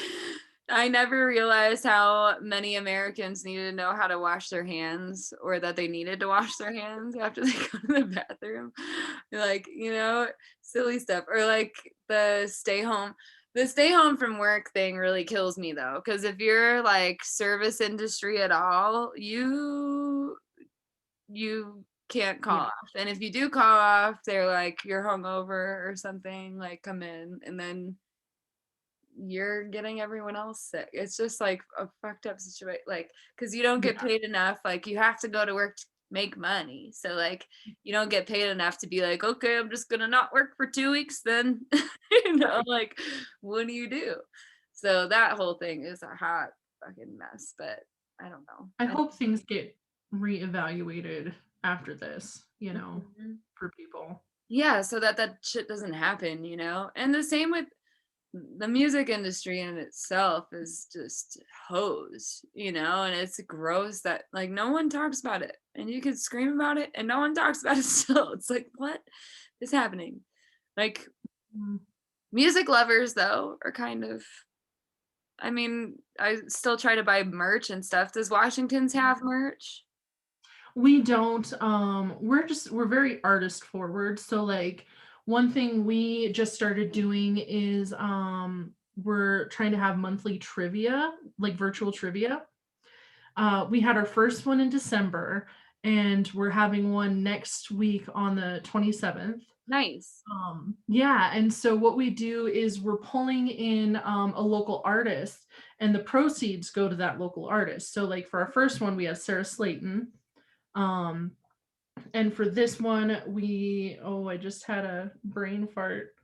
I never realized how many Americans needed to know how to wash their hands or that they needed to wash their hands after they go to the bathroom. Like, you know, silly stuff. Or like the stay home. The stay home from work thing really kills me though. Cause if you're like service industry at all, you can't call Yeah. off. And if you do call off, they're like, you're hungover or something, like come in, and then you're getting everyone else sick. It's just like a fucked up situation. Like, because you don't get Yeah. paid enough. Like, you have to go to work to make money. So, like, you don't get paid enough to be like, okay, I'm just gonna not work for 2 weeks then. You know, Right. like, what do you do? So that whole thing is a hot fucking mess. But I don't know. I hope things get reevaluated after this, Mhm. for people. Yeah, so that shit doesn't happen, you know? And the same with the music industry in itself is just hosed, you know? And it's gross that like no one talks about it. And you can scream about it and no one talks about it still. It's like, what is happening? Like Mm. music lovers though are kind of, I mean, I still try to buy merch and stuff. Does Washington's have merch? We don't, we're very artist forward. So like one thing we just started doing is we're trying to have monthly trivia, like virtual trivia. We had our first one in December, and we're having one next week on the 27th. Nice. Yeah, and so what we do is we're pulling in a local artist, and the proceeds go to that local artist. So, like for our first one, we had Sarah Slayton, um, and for this one, I just had a brain fart.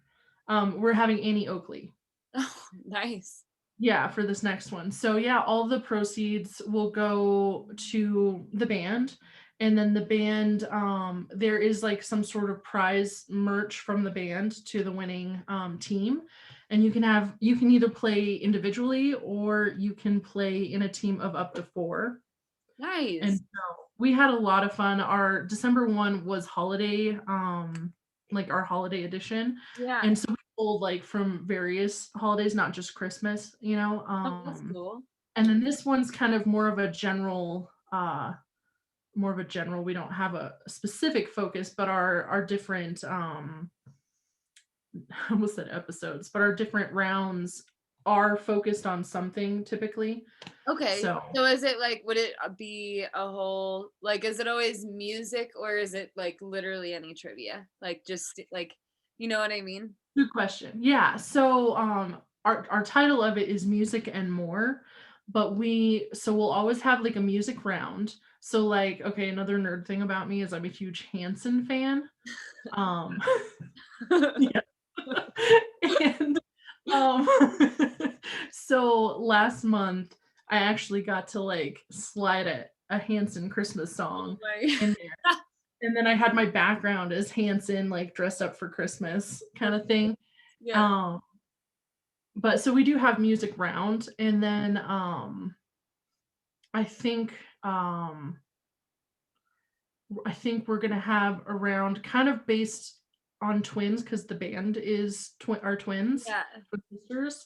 We're having Annie Oakley. Oh, nice. Yeah, for this next one. So yeah, all the proceeds will go to the band. And then the band, there is like some sort of prize merch from the band to the winning team. And you can either play individually or you can play in a team of up to 4. And Nice. so we had a lot of fun. Our December one was holiday, like our holiday edition. Yeah. And so we pulled like from various holidays, not just Christmas, Oh, that's cool. and then this one's kind of more of a general, we don't have a specific focus, but our different, I almost said episodes, but our different rounds are focused on something typically. Okay. So So is it like, would it be a whole, like, is it always music or is it like literally any trivia? Like, just like, you know what I mean? good question. Yeah. So our title of it is music and more, but we'll always have like a music round. So like, okay, another nerd thing about me is I'm a huge Hansen fan. Um yeah. And um so last month I actually got to like slide a Hansen Christmas song Like, in there. And then I had my background as Hansen, like dressed up for Christmas kind of thing. yeah. Um, but so we do have music round, and then I think um, I think we're gonna have a round kind of based on twins because the band is our twins, Yeah. for sisters.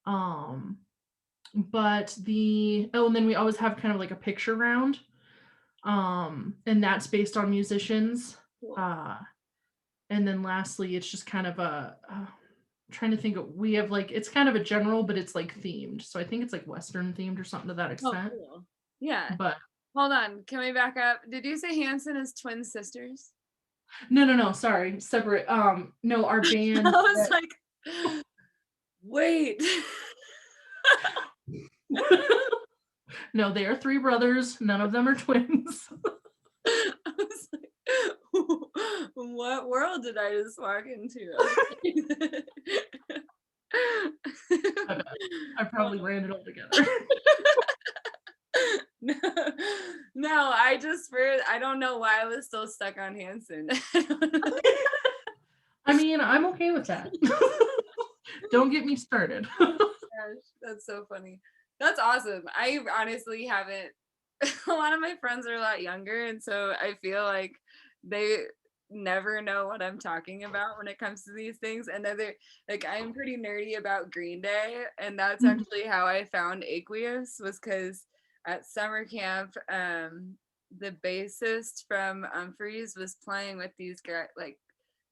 Um, but and then we always have kind of like a picture round, and that's based on musicians. Cool. Uh, and then lastly, it's just kind of trying to think we have like it's kind of a general, but it's like themed. So I think it's like Western themed or something to that Oh, extent. cool. Yeah. But Hold on. Can we back up? Did you say Hansen is twin sisters? No, sorry, separate. No, our I band. was like, wait. No, they are three brothers. None of them are twins. I was like, what world did I just walk into? I probably ran it all together. No, I don't know why I was so stuck on Hansen. I mean, I'm okay with that. Don't get me started. Gosh, that's so funny. That's awesome. I honestly haven't. A lot of my friends are a lot younger, and so I feel like they never know what I'm talking about when it comes to these things. And then they're like, I'm pretty nerdy about Green Day, and that's Mhm. actually how I found Aqueous, was because at summer camp, the bassist from Humphreys was playing with these guys, like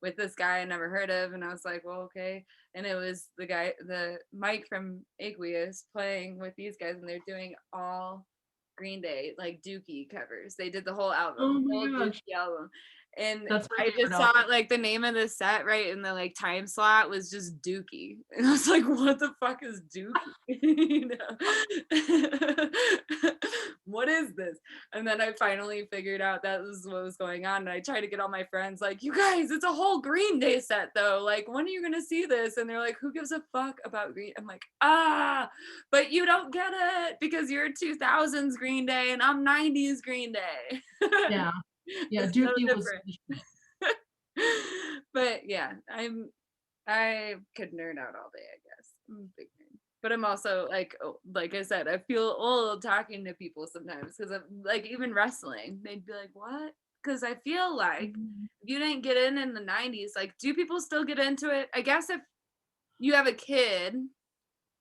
with this guy I never heard of, and I was like, well, okay. And it was the Mike from Aqueous playing with these guys, and they're doing all Green Day, like Dookie covers. They did the whole Oh album, whole my gosh, Dookie album. And that's my I favorite just saw album. it, like the name of the set right in the like time slot was just Dookie. And I was like, what the fuck is Dookie? You know? What is this? And then I finally figured out that was what was going on. And I tried to get all my friends like, you guys, it's a whole Green Day set though. Like, when are you gonna see this? And they're like, who gives a fuck about Green? I'm like, but you don't get it because you're 2000s Green Day and I'm 90s Green Day. Yeah, It's so Dookie was. different. But yeah, I could nerd out all day, I guess. I'm a big nerd. But I'm also like I said, I feel old talking to people sometimes because I'm like, even wrestling, they'd be like, what? Because I feel like if you didn't get in the 90s, like, do people still get into it? I guess if you have a kid,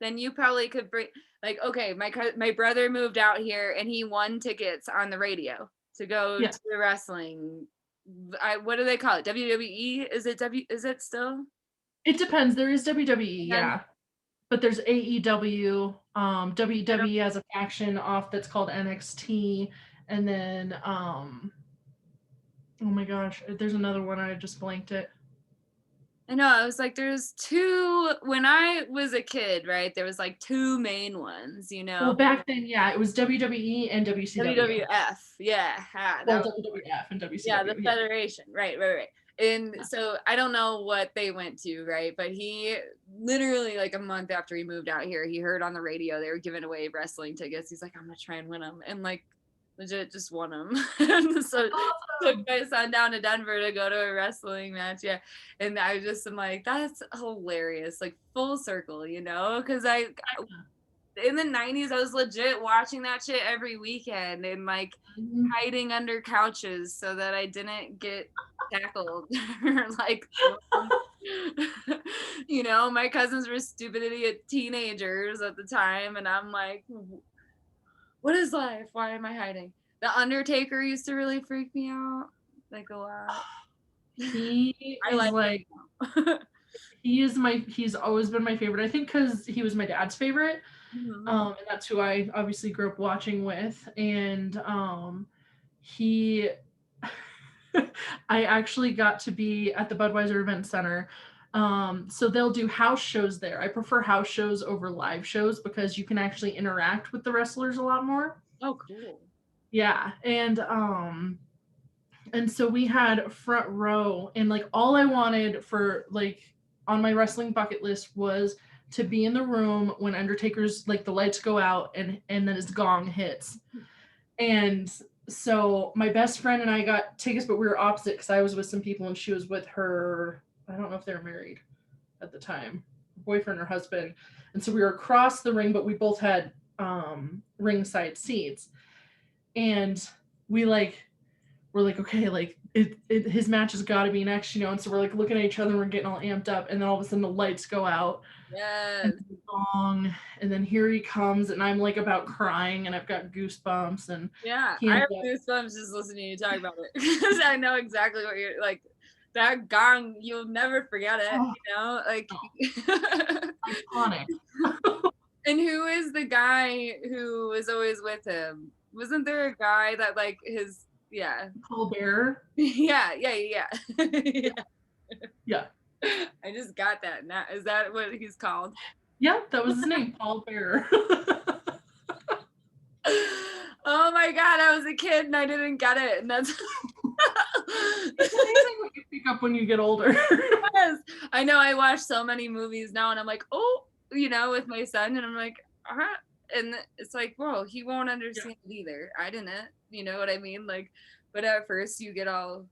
then you probably could bring, like, okay, my brother moved out here and he won tickets on the radio to go Yeah, to the wrestling. What do they call it? WWE? Is it still? it depends. There is WWE, And then yeah, but there's AEW. I don't WWE has a faction off that's called NXT, and then oh my gosh, there's another one. I just blanked it. I know, I was like, there's two, when I was a kid, right? There was like two main ones, you Well, know? back then, yeah, it was WWE and WCW. WWF, yeah, Well, that was, WWF and yeah, the WCW, yeah. Federation, right. And so I don't know what they went to, right? But he literally, like a month after he moved out here, he heard on the radio they were giving away wrestling tickets. He's like, I'm gonna try and win them, and like legit just won them. And so took Awesome. my son down to Denver to go to a wrestling match. Yeah. And I just am like, that's hilarious. Like full circle, you know? Because I in the 90s, I was legit watching that shit every weekend and like Mhm. hiding under couches so that I didn't get tackled or like you know, my cousins were stupid idiot teenagers at the time, and I'm like, what is life? Why am I hiding? The Undertaker used to really freak me out, like a lot. He I is like like him he's always been my favorite. I think because he was my dad's favorite. now. And that's who I obviously grew up watching with. And he I actually got to be at the Budweiser Event Center. So they'll do house shows there. I prefer house shows over live shows because you can actually interact with the wrestlers a lot more. Oh, cool. Yeah. And so we had front row, and like all I wanted for like on my wrestling bucket list was to be in the room when Undertaker's like the lights go out and then his gong hits. And so my best friend and I got tickets, but we were opposite because I was with some people and she was with her. I don't know if they were married at the time, boyfriend or husband. And so we were across the ring, but we both had ringside seats. And we like we're like, okay, like his match has got to be next, you know. And so we're like looking at each other and we're getting all amped up. And then all of a sudden the lights go out Yes. and the gong, and then here he comes, and I'm like about crying, and I've got goosebumps. And Yeah. he I ended have up, goosebumps just listening to you talk about it because I know exactly what you're like. That gong, you'll never forget it, oh, you know? Like, no, iconic. And who is the guy who was always with him? Wasn't there a guy that like his yeah. Paul Bear. Yeah. Yeah. Yeah. I just got that. Now is that what he's called? Yeah, that was his name, Paul Bear. Oh my god, I was a kid and I didn't get it. And that's It's amazing what you pick up when you get older. yes. I know I watch so many movies now and I'm like, oh, with my son and I'm like, and it's like, whoa, he won't understand it either. I didn't, you know what I mean? Like, but at first you get all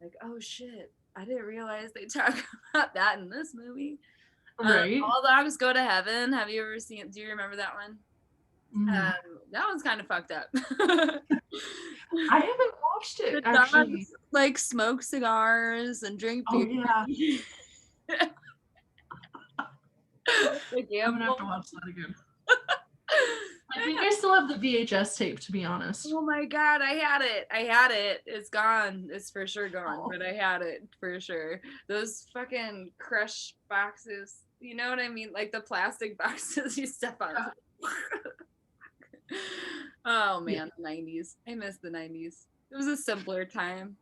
like, oh shit, I didn't realize they talk about that in this movie. Right. All Dogs Go to Heaven. Have you ever seen it? Do you remember that one? That one's kind of fucked up. I haven't watched it, The actually. dogs like smoke cigars and drink beer. Oh, yeah. They I'm gonna have to watch that again. I think I still have the VHS tape, to be honest. Oh my god, I had it. It's gone. It's for sure gone, but I had it for sure. Those fucking crush boxes, you know what I mean? Like the plastic boxes you step on. Oh man, the 90s. I miss the 90s. It was a simpler time.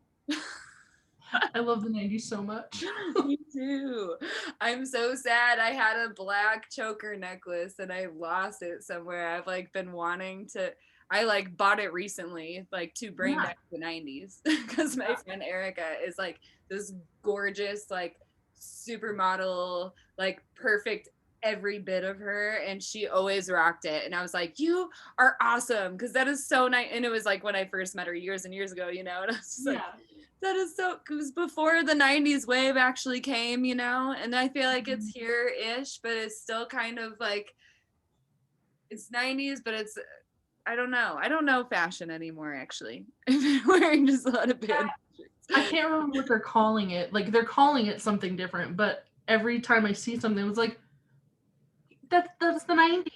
I love the 90s so much. Me too. I'm so sad. I had a black choker necklace and I lost it somewhere. I've like been wanting to. I like bought it recently, like to bring back the 90s, because my friend Erica is like this gorgeous, like supermodel, like perfect every bit of her, and she always rocked it. And I was like, "You are awesome," because that is so nice. And it was like when I first met her years and years ago, and I was just like. That is so, because before the 90s wave actually came, and I feel like it's here-ish, but it's still kind of like, it's 90s, but it's, I don't know fashion anymore, actually. I've been wearing just a lot of band shirts. I can't remember what they're calling it. Like, they're calling it something different, but every time I see something, it's like, that's the 90s.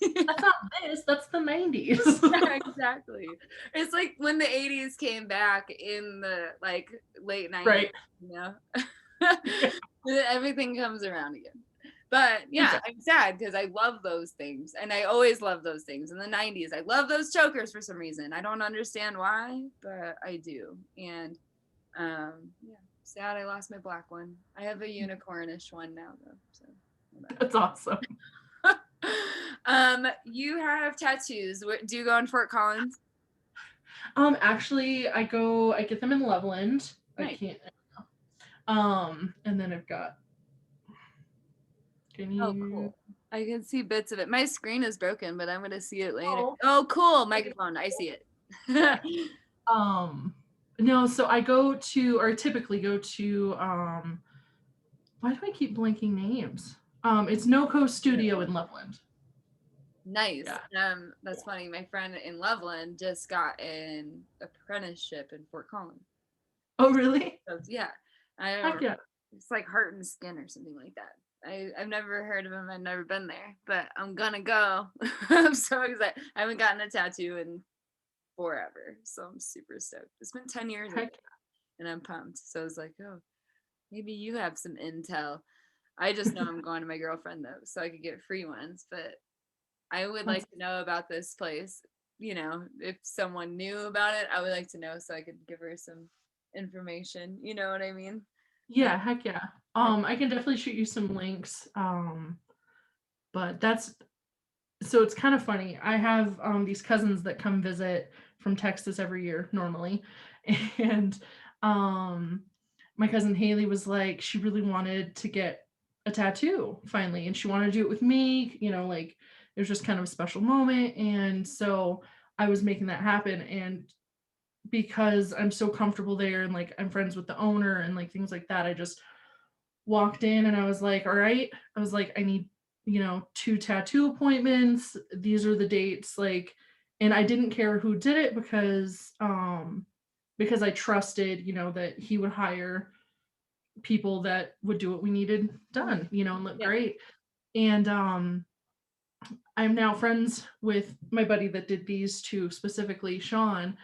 That's not this, that's the 90s. Yeah, exactly. It's like when the 80s came back in the like late 90s, right. Everything comes around again. But yeah, I'm sad because I love those things and I always love those things. In the 90s, I love those chokers for some reason. I don't understand why, but I do. And sad I lost my black one. I have a unicornish one now though. So that's awesome. You have tattoos. Do you go in Fort Collins? Actually, I get them in Loveland. Nice. I can't. And then I've got. Cool. I can see bits of it. My screen is broken, but I'm gonna see it later. Oh, cool. Microphone. I see it. No, so I typically go to why do I keep blanking names? It's NoCo Studio in Loveland. Nice. Yeah. That's funny. My friend in Loveland just got an apprenticeship in Fort Collins. Oh, really? So, yeah. It's like Heart and Skin or something like that. I've never heard of him. I've never been there, but I'm gonna go. I'm so excited. I haven't gotten a tattoo in forever, so I'm super stoked. It's been 10 years and I'm pumped. So I was like, oh, maybe you have some intel. I just know I'm going to my girlfriend though, so I could get free ones, but I would like to know about this place. If someone knew about it, I would like to know so I could give her some information. You know what I mean? Yeah, heck yeah. I can definitely shoot you some links. But so it's kind of funny. I have these cousins that come visit from Texas every year normally. And my cousin Haley was like, she really wanted to get a tattoo finally, and she wanted to do it with me, like it was just kind of a special moment. And so I was making that happen. And because I'm so comfortable there and like I'm friends with the owner and like things like that, I just walked in and I was like, all right, I was like, I need 2 tattoo appointments, these are the dates, like, and I didn't care who did it because I trusted that he would hire people that would do what we needed done, and look great. And I'm now friends with my buddy that did these 2, specifically Sean.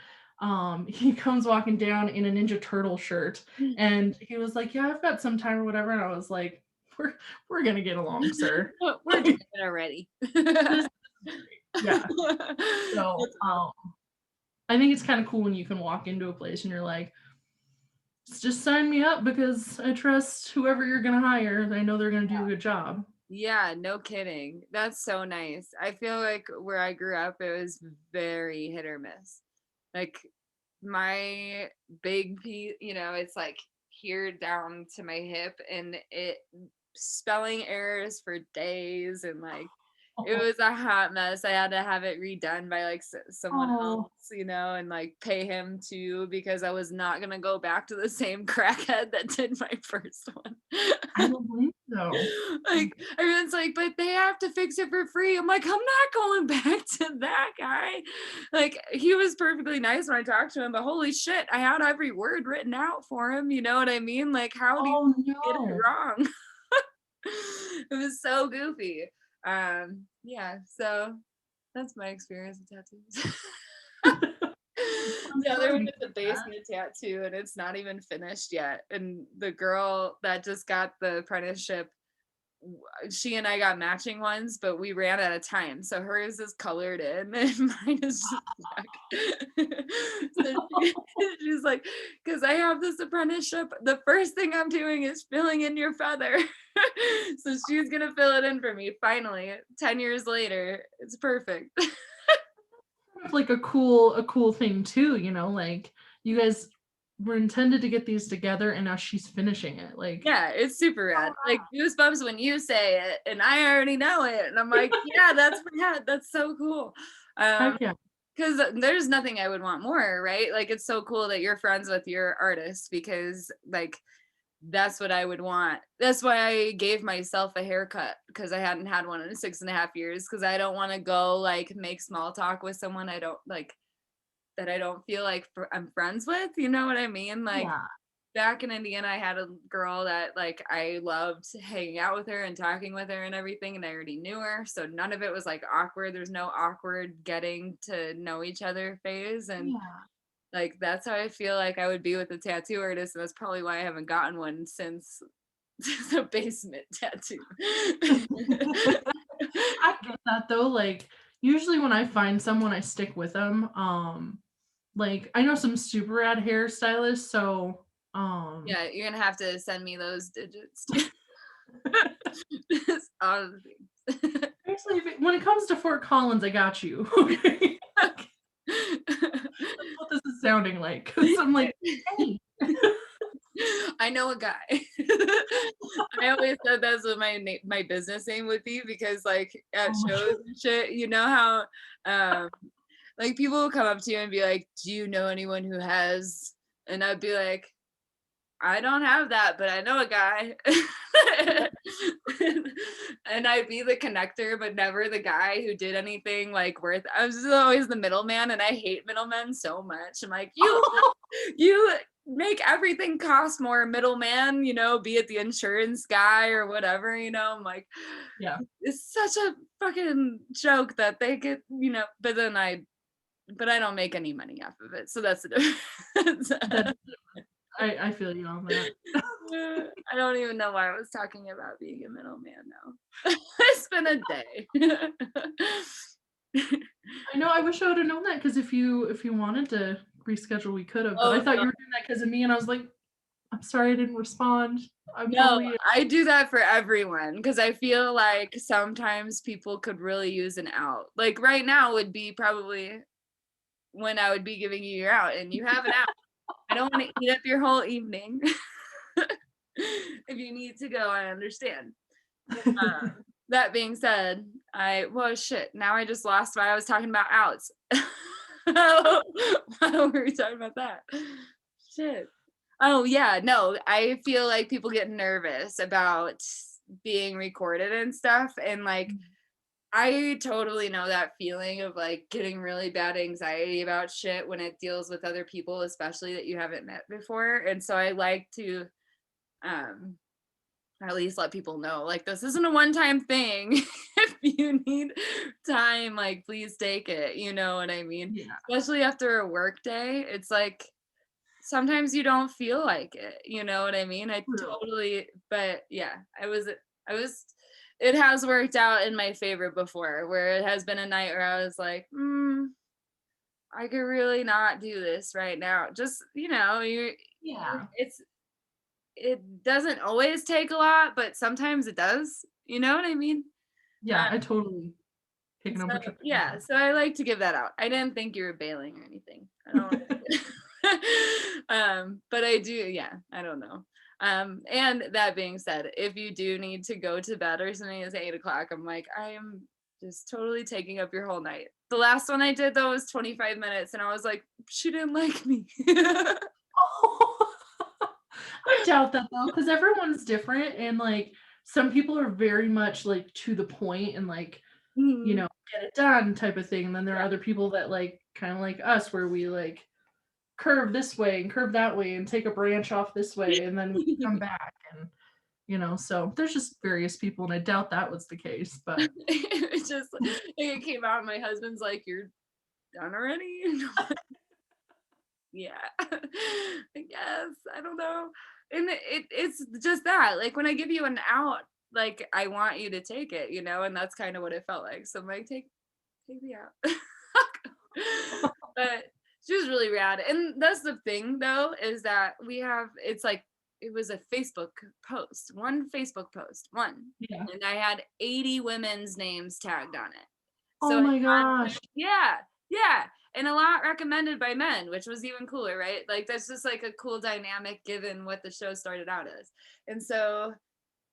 He comes walking down in a Ninja Turtle shirt and he was like, yeah, I've got some time or whatever. And I was like, we're gonna get along, sir. We're doing it already. This is great. Yeah. So That's awesome. I think it's kind of cool when you can walk into a place and you're like, just sign me up because I trust whoever you're gonna hire. I know they're gonna do a good job. Yeah, no kidding. That's so nice. I feel like where I grew up, it was very hit or miss. Like my big piece, it's like here down to my hip, and it spelling errors for days, and like it was a hot mess. I had to have it redone by like someone Oh, else, and like pay him too, because I was not gonna go back to the same crackhead that did my first one. I don't believe so. Like everyone's like, but they have to fix it for free. I'm like, I'm not going back to that guy. Like he was perfectly nice when I talked to him, but holy shit, I had every word written out for him. You know what I mean? Like, how do you Oh get it no. wrong? It was so goofy. Yeah, so that's my experience with tattoos. I'm The other sorry one to is a hear that. basement tattoo, and it's not even finished yet. And the girl that just got the apprenticeship, she and I got matching ones, but we ran out of time. So hers is colored in and mine is just black. So she's like, because I have this apprenticeship, the first thing I'm doing is filling in your feather. So she's gonna fill it in for me finally. 10 years later, it's perfect. Like a cool thing too, like you guys were intended to get these together and now she's finishing it. Like, Yeah, it's super oh, rad. Like goosebumps when you say it, and I already know it. And I'm like, yeah, that's so cool. heck yeah. Because there's nothing I would want more, right? Like it's so cool that you're friends with your artist, because like that's what I would want. That's why I gave myself a haircut, because I hadn't had one in 6.5 years, because I don't want to go like make small talk with someone I don't like, that I don't feel like I'm friends with. You know what I mean? Like Yeah. back in Indiana, I had a girl that like I loved hanging out with her and talking with her and everything, and I already knew her, so none of it was like awkward. There's no awkward getting to know each other phase, and Yeah. like that's how I feel like I would be with a tattoo artist, and that's probably why I haven't gotten one since the basement tattoo. I get that though. Like usually when I find someone, I stick with them. Like I know some super rad hairstylists, so Yeah, you're gonna have to send me those digits too. All the things. actually when it comes to Fort Collins, I got you. Okay. That's what this is sounding like. 'Cause I'm like, hey. I know a guy. I always said that's what my business name would be, because like at Oh my shows God. and shit, you know how like people will come up to you and be like, "Do you know anyone who has?" And I'd be like, "I don't have that, but I know a guy." And I'd be the connector, but never the guy who did anything like worth. I was just always the middleman, and I hate middlemen so much. I'm like, you make everything cost more, middleman, be it the insurance guy or whatever, I'm like, Yeah. it's such a fucking joke that they get, but I don't make any money off of it. So that's the difference. That's I feel you on that. I don't even know why I was talking about being a middleman now. It's been a day. I know I wish I would have known that because if you wanted to reschedule, we could have. But Oh I thought no. you were doing that because of me, and I was like, I'm sorry I didn't respond. I'm No, totally I do that for everyone, because I feel like sometimes people could really use an out. Like right now would be probably when I would be giving you your out, and you have an out. I don't want to eat up your whole evening. If you need to go, I understand. That being said, well shit, now I just lost why I was talking about outs. Why were we talking about that? Shit. Oh yeah, no, I feel like people get nervous about being recorded and stuff, and like I totally know that feeling of like getting really bad anxiety about shit when it deals with other people, especially that you haven't met before. And so I like to um at least let people know like this isn't a one-time thing. If you need time, like please take it, you know what I mean? yeah. Especially after a work day. It's like sometimes you don't feel like it, you know what I mean? I True. totally, but yeah, I was, it has worked out in my favor before, where it has been a night where I was like, I could really not do this right now. Just, Yeah. it doesn't always take a lot, but sometimes it does. You know what I mean? Yeah, I totally And taken so over to yeah, so I like to give that out. I didn't think you were bailing or anything. I don't but I do, yeah, I don't know. And that being said, if you do need to go to bed or something, it's 8 o'clock. I'm like, I am just totally taking up your whole night. The last one I did though was 25 minutes, and I was like, she didn't like me. I doubt that though, because everyone's different and like some people are very much like to the point and like, Mhm. get it done type of thing. And then there are Yeah. other people that like kind of like us where we like curve this way and curve that way and take a branch off this way and then we come back and so there's just various people and I doubt that was the case, but It just it came out, and my husband's like, "You're done already?" Yeah. I guess. I don't know. And it's just that. Like when I give you an out, like I want you to take it, and that's kind of what it felt like. So I'm like, take me out. But she was really rad. And that's the thing though, is that it's like it was a Facebook post, one Facebook post, one. yeah. And I had 80 women's names tagged on it. So Oh my gosh. yeah, yeah. And a lot recommended by men, which was even cooler, right? Like that's just like a cool dynamic given what the show started out as. And so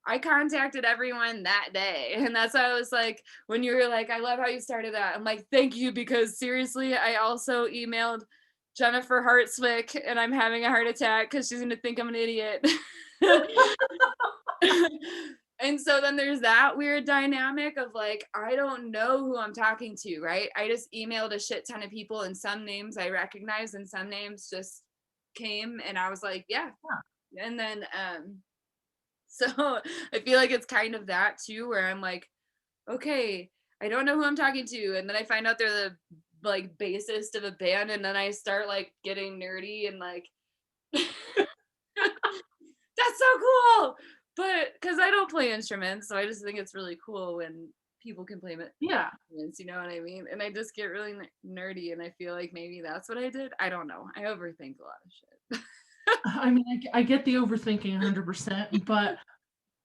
I contacted everyone that day. And that's why I was like, when you were like, I love how you started that. I'm like, thank you, because seriously, I also emailed Jennifer Hartswick and I'm having a heart attack because she's gonna think I'm an idiot. And so then there's that weird dynamic of like, I don't know who I'm talking to, right? I just emailed a shit ton of people, and some names I recognized and some names just came, and I was like, yeah. And then so I feel like it's kind of that too, where I'm like, okay, I don't know who I'm talking to, and then I find out they're the like bassist of a band, and then I start like getting nerdy and like that's so cool. But because I don't play instruments, so I just think it's really cool when people can play Yeah. instruments, you know what I mean? And I just get really nerdy, and I feel like maybe that's what I did. I don't know. I overthink a lot of shit. I mean, I get the overthinking 100%, but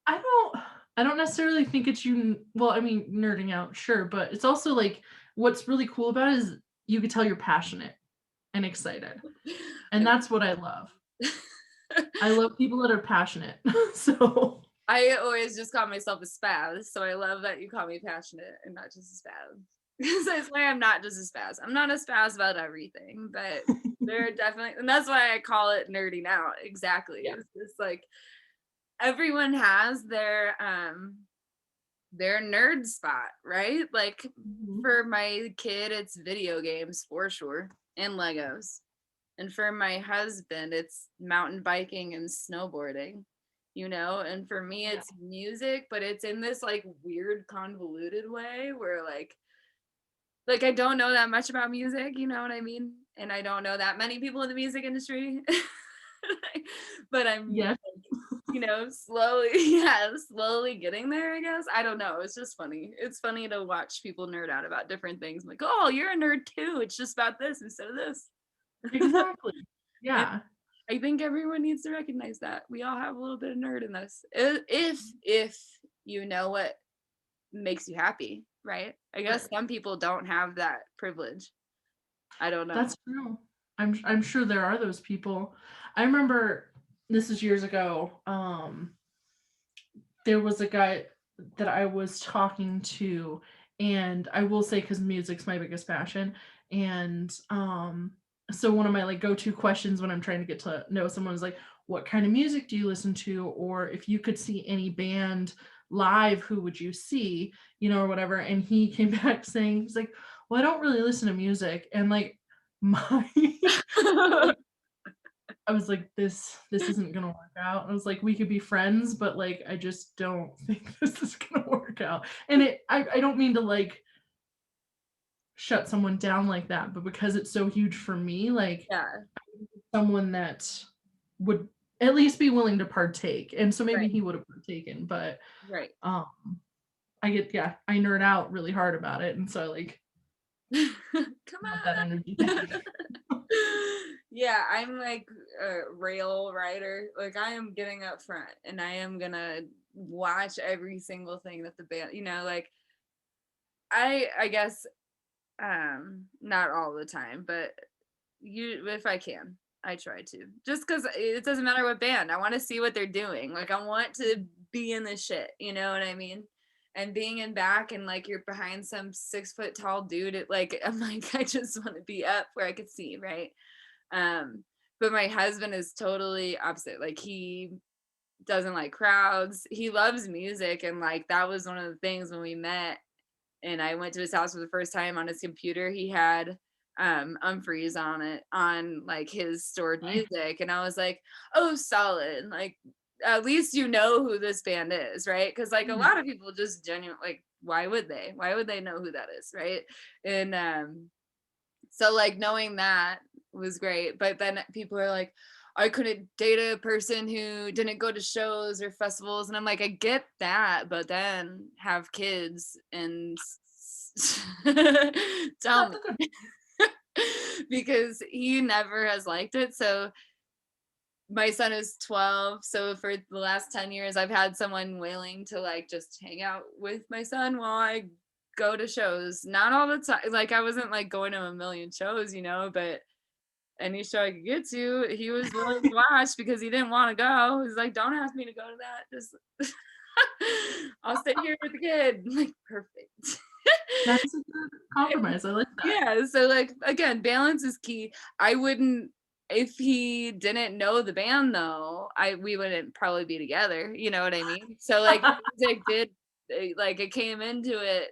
I don't I don't necessarily think it's well, I mean, nerding out, sure, but it's also like what's really cool about it is you could tell you're passionate and excited. And that's what I love. I love people that are passionate. So, I always just call myself a spaz, so I love that you call me passionate and not just a spaz. Because I swear I'm not just a spaz. I'm not a spaz about everything, but there are definitely, and that's why I call it nerding out. Exactly. yeah. It's just like everyone has their nerd spot, right? Like Mhm. for my kid, it's video games for sure and Legos. And for my husband, it's mountain biking and snowboarding, And for me, Yeah. it's music, but it's in this like weird convoluted way where like I don't know that much about music, you know what I mean? And I don't know that many people in the music industry. But I'm Yeah. slowly, yeah, slowly getting there, I guess. I don't know. It's just funny. It's funny to watch people nerd out about different things. I'm like, oh, you're a nerd too. It's just about this instead of this. Exactly. And Yeah. I think everyone needs to recognize that. We all have a little bit of nerd in us. If you know what makes you happy, right? I guess Right. some people don't have that privilege. I don't know. That's true. I'm sure there are those people. I remember this is years ago. There was a guy that I was talking to, and I will say because music's my biggest passion, and so one of my like go-to questions when I'm trying to get to know someone is like, what kind of music do you listen to? Or if you could see any band live, who would you see? Or whatever. And he came back saying, he's like, well, I don't really listen to music. And like my like I was like, this isn't gonna work out. I was like, we could be friends, but like I just don't think this is gonna work out. And I don't mean to like shut someone down like that, but because it's so huge for me, like Yeah. someone that would at least be willing to partake. And so maybe Right. he would have partaken, but Right. I nerd out really hard about it. And so I like Come want that on. energy back. Yeah, I'm like a rail rider. Like I am getting up front and I am gonna watch every single thing that the band, like I guess not all the time, but if I can, I try to. Just because it doesn't matter what band. I want to see what they're doing. Like I want to be in the shit. You know what I mean? And being in back and like you're behind some 6 foot tall dude, I'm like I just want to be up where I could see, right? But my husband is totally opposite. Like he doesn't like crowds. He loves music, and like that was one of the things when we met and I went to his house for the first time. On his computer he had Humphreys on like his stored music, and I was like, oh, solid. Like at least you know who this band is, right? Because like a lot of people just genuinely, like, why would they know who that is, right? And so like knowing that was great, but then people are like, I couldn't date a person who didn't go to shows or festivals, and I'm like, I get that, but then have kids and tell me. Because he never has liked it. So my son is 12, so for the last 10 years I've had someone willing to like just hang out with my son while I go to shows. Not all the time, like I wasn't like going to a million shows, but any show I could get to, he was willing to watch because he didn't want to go. He's like, don't ask me to go to that, just I'll stay here with the kid. I'm like, perfect. That's a good compromise. I like that. Yeah, so like again, balance is key. I wouldn't, if he didn't know the band though, we wouldn't probably be together, you know what I mean? So like music did, like it came into it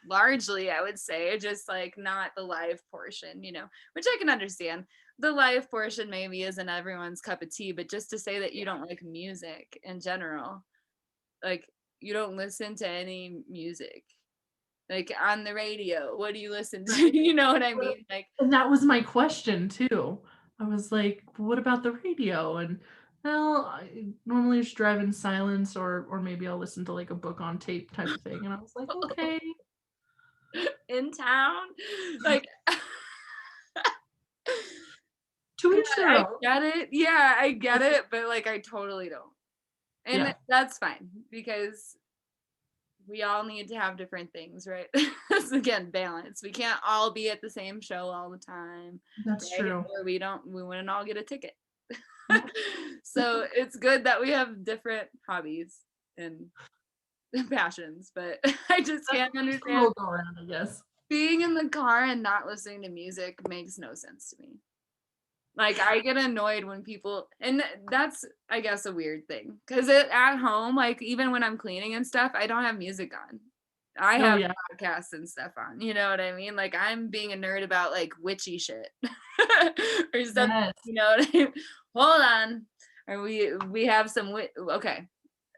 largely, I would say, just like not the live portion, which I can understand. The live portion maybe isn't everyone's cup of tea, but just to say that you don't like music in general, like you don't listen to any music, like on the radio, what do you listen to? You know what I mean? Like, and that was my question too. I was like, what about the radio? And well, I normally just drive in silence, or maybe I'll listen to like a book on tape type of thing. And I was like, okay. in town, like To each their I own. get it. Yeah, I get it, but like I totally don't. And that's fine because we all need to have different things, right? That's again balance. We can't all be at the same show all the time. That's right? true. Or we wouldn't all get a ticket. So it's good that we have different hobbies and passions, but I just can't understand Go around, I guess. being in the car and not listening to music makes no sense to me. Like I get annoyed when people, and that's I guess a weird thing, because at home, like even when I'm cleaning and stuff, I don't have music on. I have podcasts and stuff on. You know what I mean? Like I'm being a nerd about like witchy shit or something. Yes. You know what I mean? Hold on, or we have some okay.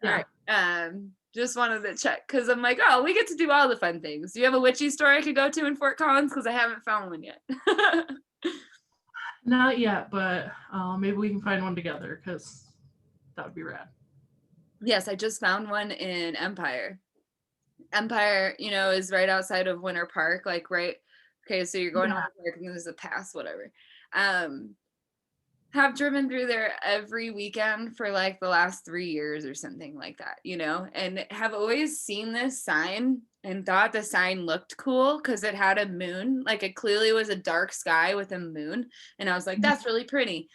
Yeah. All right. Just wanted to check because I'm like, oh, we get to do all the fun things. Do you have a witchy store I could go to in Fort Collins? Because I haven't found one yet. Not yet, but maybe we can find one together because that would be rad. Yes, I just found one in Empire. Empire, is right outside of Winter Park, like right. Okay, so you're going to Winter Park and there's a pass, whatever. Have driven through there every weekend for like the last 3 years or something like that, and have always seen this sign and thought the sign looked cool because it had a moon. Like it clearly was a dark sky with a moon. And I was like, that's really pretty.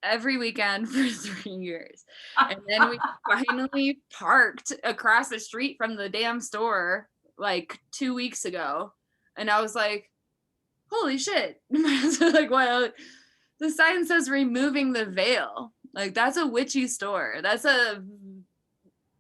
Every weekend for 3 years. And then we finally parked across the street from the damn store like 2 weeks ago. And I was like, holy shit. Like, what? The sign says removing the veil. Like that's a witchy store.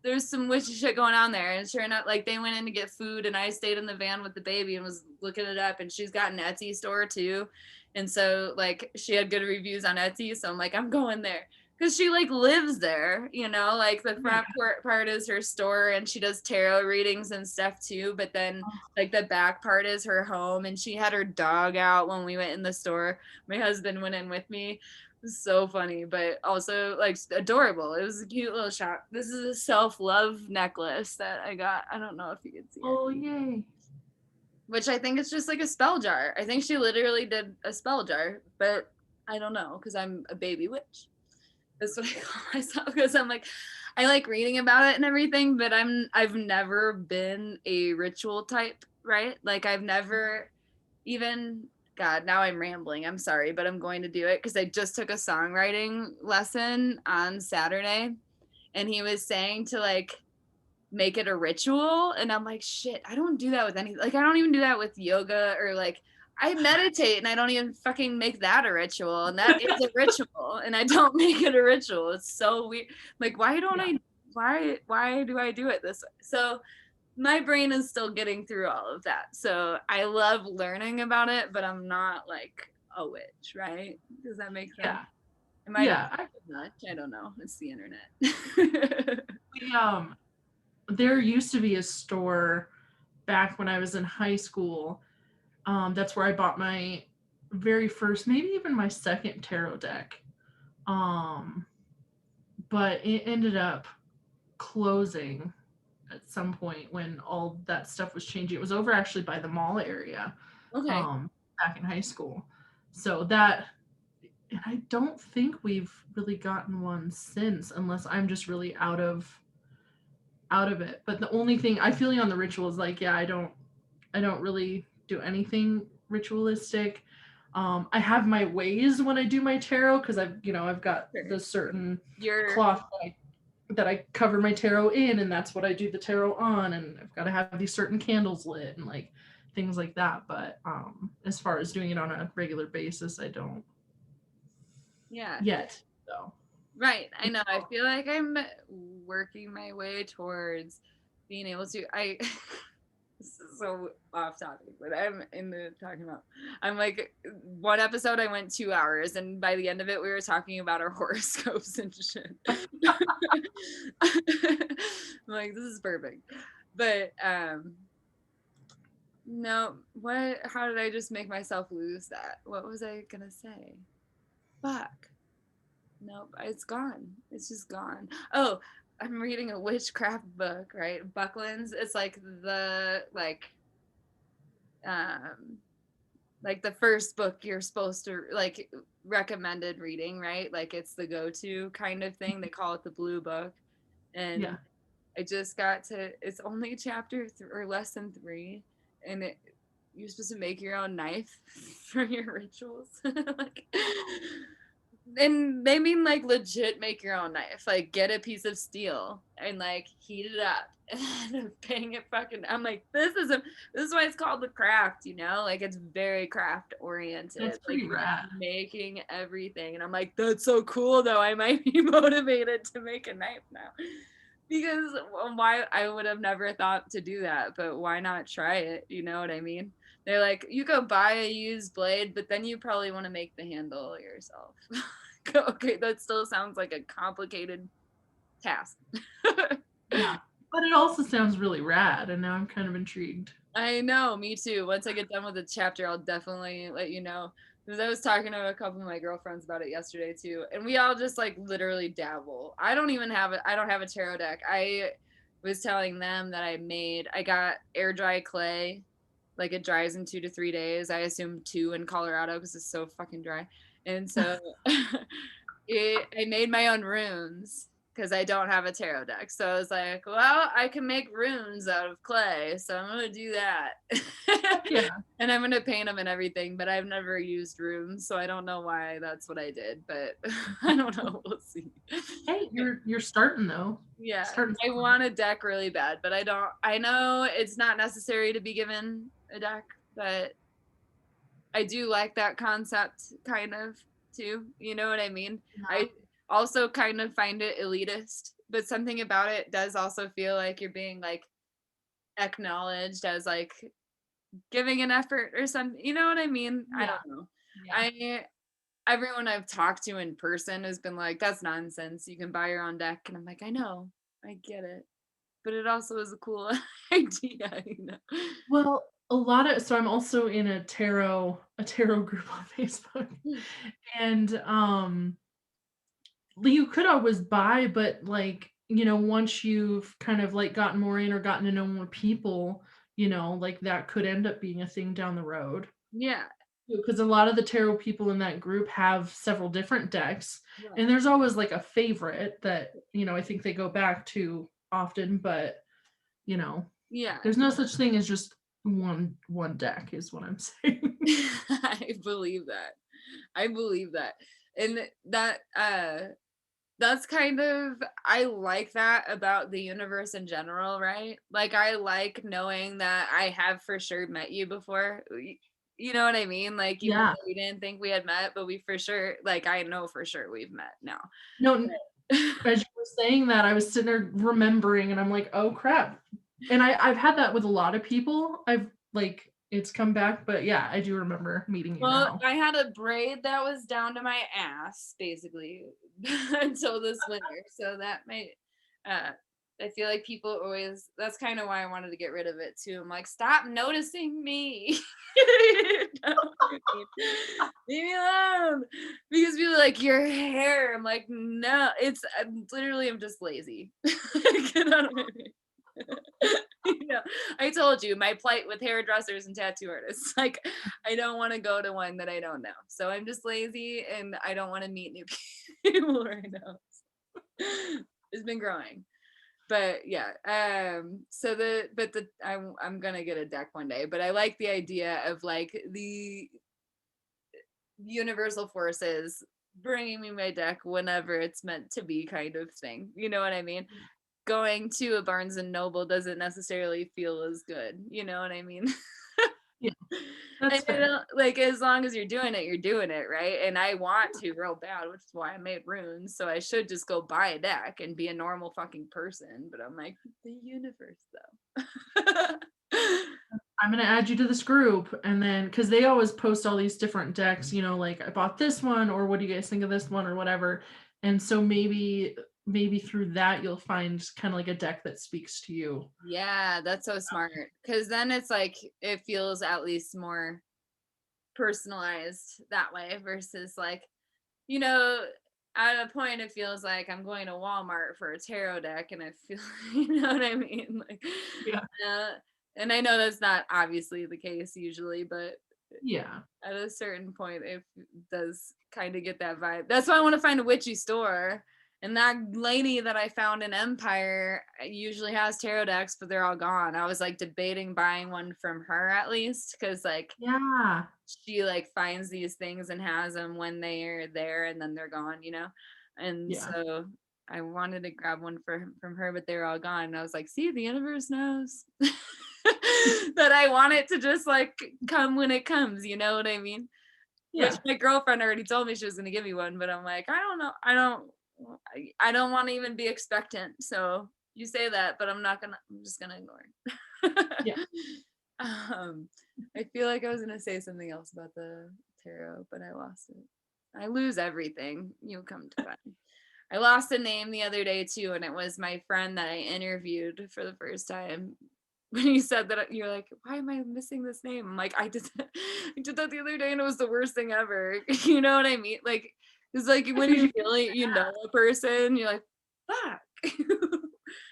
There's some witchy shit going on there. And sure enough, like they went in to get food and I stayed in the van with the baby and was looking it up, and she's got an Etsy store too. And so like she had good reviews on Etsy. So I'm like, I'm going there. Because she like lives there, like the front part is her store and she does tarot readings and stuff too. But then like the back part is her home, and she had her dog out when we went in the store. My husband went in with me. So funny, but also like adorable. It was a cute little shot. This is a self-love necklace that I got. I don't know if you can see it. Oh, yay. Which I think is just like a spell jar. I think she literally did a spell jar, but I don't know because I'm a baby witch. That's what I call myself because I'm like, I like reading about it and everything, but I've never been a ritual type, right? Like I've never even, God, now I'm rambling. I'm sorry, but I'm going to do it because I just took a songwriting lesson on Saturday, and he was saying to like make it a ritual, and I'm like, shit, I don't do that with any, like I don't even do that with yoga, or like I meditate and I don't even fucking make that a ritual, and that is a ritual and I don't make it a ritual. It's so weird. Like why don't I, why do I do it this way? So my brain is still getting through all of that. So I love learning about it, but I'm not like a witch, right? Does that make sense? Yeah. Am I Yeah. much? I don't know. It's the internet. We, there used to be a store back when I was in high school. That's where I bought my very first, maybe even my second tarot deck. But it ended up closing at some point when all that stuff was changing. It was over actually by the mall area, Okay. back in high school. So that, and I don't think we've really gotten one since, unless I'm just really out of it. But the only thing I feel on the ritual is like, yeah, I don't really do anything ritualistic. I have my ways when I do my tarot because I've got the certain cloth that I cover my tarot in, and that's what I do the tarot on, and I've got to have these certain candles lit and like things like that. But as far as doing it on a regular basis, I don't. Yeah. Yet, so. Right. I know. I feel like I'm working my way towards being able to. I this is so off topic, but I'm into talking about. I'm like, one episode I went 2 hours, and by the end of it, we were talking about our horoscopes and shit. I'm like, this is perfect. But no, what? How did I just make myself lose that? What was I gonna say? Fuck. Nope, it's gone. It's just gone. Oh, I'm reading a witchcraft book, right? Buckland's. It's um like the first book you're supposed to like recommended reading, right? Like it's the go-to kind of thing. They call it the blue book. And Yeah. I just got to, it's only chapter or less than 3, and you're supposed to make your own knife for your rituals. Like, and they mean like legit make your own knife, like get a piece of steel and like heat it up and bang it fucking. I'm like, this is why it's called the craft, like it's very craft oriented. That's pretty like rad. making everything, and I'm like, that's so cool though. I might be motivated to make a knife now. Because why, I would have never thought to do that, but why not try it? You know what I mean? They're like, you go buy a used blade, but then you probably want to make the handle yourself. Okay, that still sounds like a complicated task. Yeah. But it also sounds really rad, and now I'm kind of intrigued. I know, me too. Once I get done with the chapter, I'll definitely let you know. Because I was talking to a couple of my girlfriends about it yesterday too, and we all just like literally dabble. I don't have a tarot deck. I was telling them that I got air dry clay, like it dries in 2 to 3 days. I assume 2 in Colorado because it's so fucking dry, and so I made my own runes because I don't have a tarot deck. So I was like, well, I can make runes out of clay, so I'm gonna do that. Yeah. And I'm gonna paint them and everything, but I've never used runes, so I don't know why that's what I did, but I don't know. We'll see. Hey, you're starting though. Yeah, Starting. I want a deck really bad, but I don't. I know it's not necessary to be given a deck, but I do like that concept kind of too. You know what I mean? Yeah. I also kind of find it elitist, but something about it does also feel like you're being like acknowledged as like giving an effort or something. You know what I mean? Yeah. I don't know. Yeah. Everyone I've talked to in person has been like, that's nonsense. You can buy your own deck. And I'm like, I know, I get it. But it also is a cool idea, Well, a lot of, so I'm also in a tarot group on Facebook, Hmm. and you could always buy, but like, once you've kind of like gotten more in or gotten to know more people, like that could end up being a thing down the road. Yeah. Because a lot of the tarot people in that group have several different decks, Right. and there's always like a favorite that, I think they go back to often, but you know, Yeah. there's no such thing as just one deck is what I'm saying. I believe that. I believe that. And that's kind of, I like that about the universe in general, right? Like I like knowing that I have for sure met you before. You know what I mean? Like even Yeah. though we didn't think we had met, but we for sure, like I know for sure we've met now. No, as you were saying that, I was sitting there remembering, and I'm like, oh crap. And I've had that with a lot of people. I've like it's come back, but yeah, I do remember meeting you Well, now. I had a braid that was down to my ass basically until this winter. So that might uh I feel like people always, that's kind of why I wanted to get rid of it too. I'm like, stop noticing me. Leave me alone. Because people are like, your hair. I'm like, no, I'm literally, I'm just lazy. Get out of my face. I told you my plight with hairdressers and tattoo artists. Like, I don't want to go to one that I don't know. So I'm just lazy and I don't want to meet new people right now. It's been growing. But yeah, so I'm gonna get a deck one day, but I like the idea of like the universal forces bringing me my deck whenever it's meant to be kind of thing. You know what I mean? Going to a Barnes and Noble doesn't necessarily feel as good. You know what I mean? Yeah, And that's fair. like as long as you're doing it, right? And I want to real bad, which is why I made runes. So I should just go buy a deck and be a normal fucking person. But I'm like, the universe though. I'm gonna add you to this group, and then because they always post all these different decks, like I bought this one, or what do you guys think of this one, or whatever. And so maybe through that you'll find kind of like a deck that speaks to you. Yeah, that's so smart. Because then it's like it feels at least more personalized that way versus like, you know, at a point it feels like I'm going to Walmart for a tarot deck and I feel you know what I mean? Like Yeah. uh, and I know that's not obviously the case usually, but Yeah. at a certain point it does kind of get that vibe. That's why I want to find a witchy store. And that lady that I found in Empire usually has tarot decks, but they're all gone. I was like debating buying one from her at least, because like Yeah. she like finds these things and has them when they're there and then they're gone, you know? And Yeah. so I wanted to grab one from her, but they're all gone. And I was like, see, the universe knows that I want it to just like come when it comes, you know what I mean? Which Yeah. my girlfriend already told me she was gonna give me one, but I'm like, I don't know. I don't want to even be expectant. So you say that, but I'm just gonna ignore it. Yeah. I feel like I was gonna say something else about the tarot, but I lost it. I lose everything. You'll come to find. I lost a name the other day too, and it was my friend that I interviewed for the first time. When you said that, you're like, why am I missing this name? I'm like, I did that the other day, and it was the worst thing ever. You know what I mean? Like, it's like when you feel like you know a person, you're like, fuck,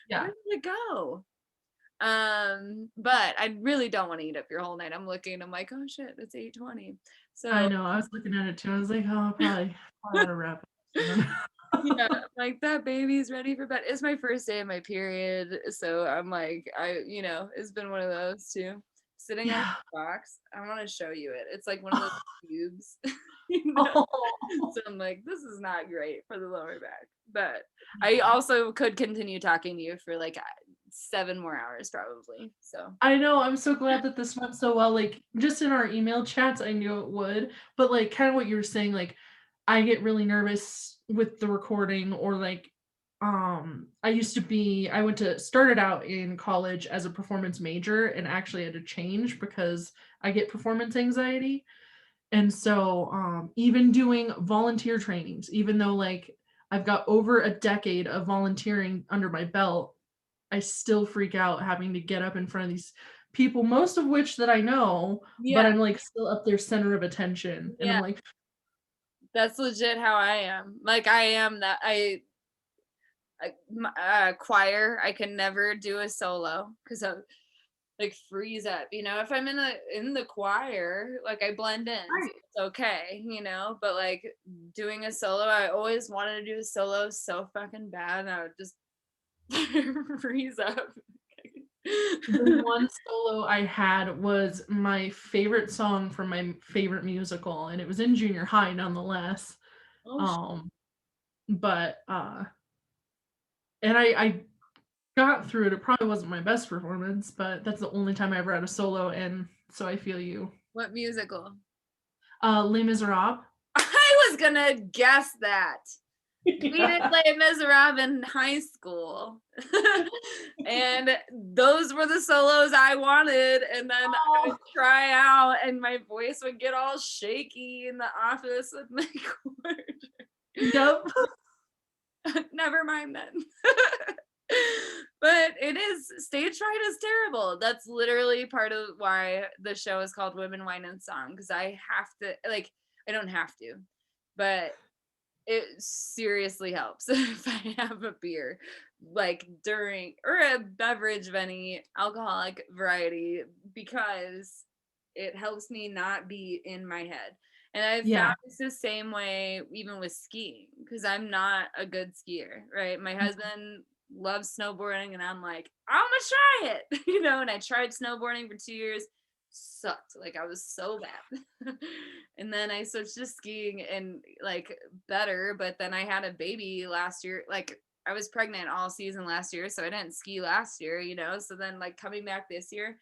Yeah. where did it go? But I really don't want to eat up your whole night. I'm looking, I'm like, oh shit, it's 8:20. I So know. I was looking at it too. I was like, oh, I'll probably ought to wrap it up soon. yeah, like that baby's ready for bed. It's my first day of my period, so I'm like, it's been one of those too. Sitting on Yeah. the box, I want to show you it. It's like one of those cubes, Oh. So I'm like, this is not great for the lower back, but I also could continue talking to you for like 7 more hours probably. So I know. I'm so glad that this went so well. Like, just in our email chats, I knew it would. But like, kind of what you were saying, like, I get really nervous with the recording, or like, started out in college as a performance major, and actually had to change because I get performance anxiety. And so, even doing volunteer trainings, even though like I've got over a decade of volunteering under my belt, I still freak out having to get up in front of these people, most of which that I know, but Yeah. I'm like still up there center of attention. And I'm Yeah. like, That's legit how I am. Like I am that choir. I can never do a solo because I like freeze up. If I'm in the choir, like I blend in, so right. it's okay. But like doing a solo, I always wanted to do a solo so fucking bad, and I would just freeze up. The one solo I had was my favorite song from my favorite musical, and it was in junior high nonetheless. Oh, Um, but and I got through it. It probably wasn't my best performance, but that's the only time I ever had a solo, and so I feel you. what musical? Les Miserables. I was gonna guess that. We did Yeah. Les Miserables in high school. And those were the solos I wanted. And then I would Oh, try out, and my voice would get all shaky in the office with my cord. yep. Never mind then. But it is, stage fright is terrible. That's literally part of why the show is called Women, Wine, and Song, because I have to, like, I don't have to, but it seriously helps if I have a beer, like during, or a beverage of any alcoholic variety, because it helps me not be in my head. And I've found Yeah. it's the same way even with skiing, because I'm not a good skier, right? My husband loves snowboarding, and I'm like, I'm gonna try it, and I tried snowboarding for 2 years, sucked. Like I was so bad. And then I switched to skiing and like better, but then I had a baby last year. Like I was pregnant all season last year, so I didn't ski last year, So then like coming back this year,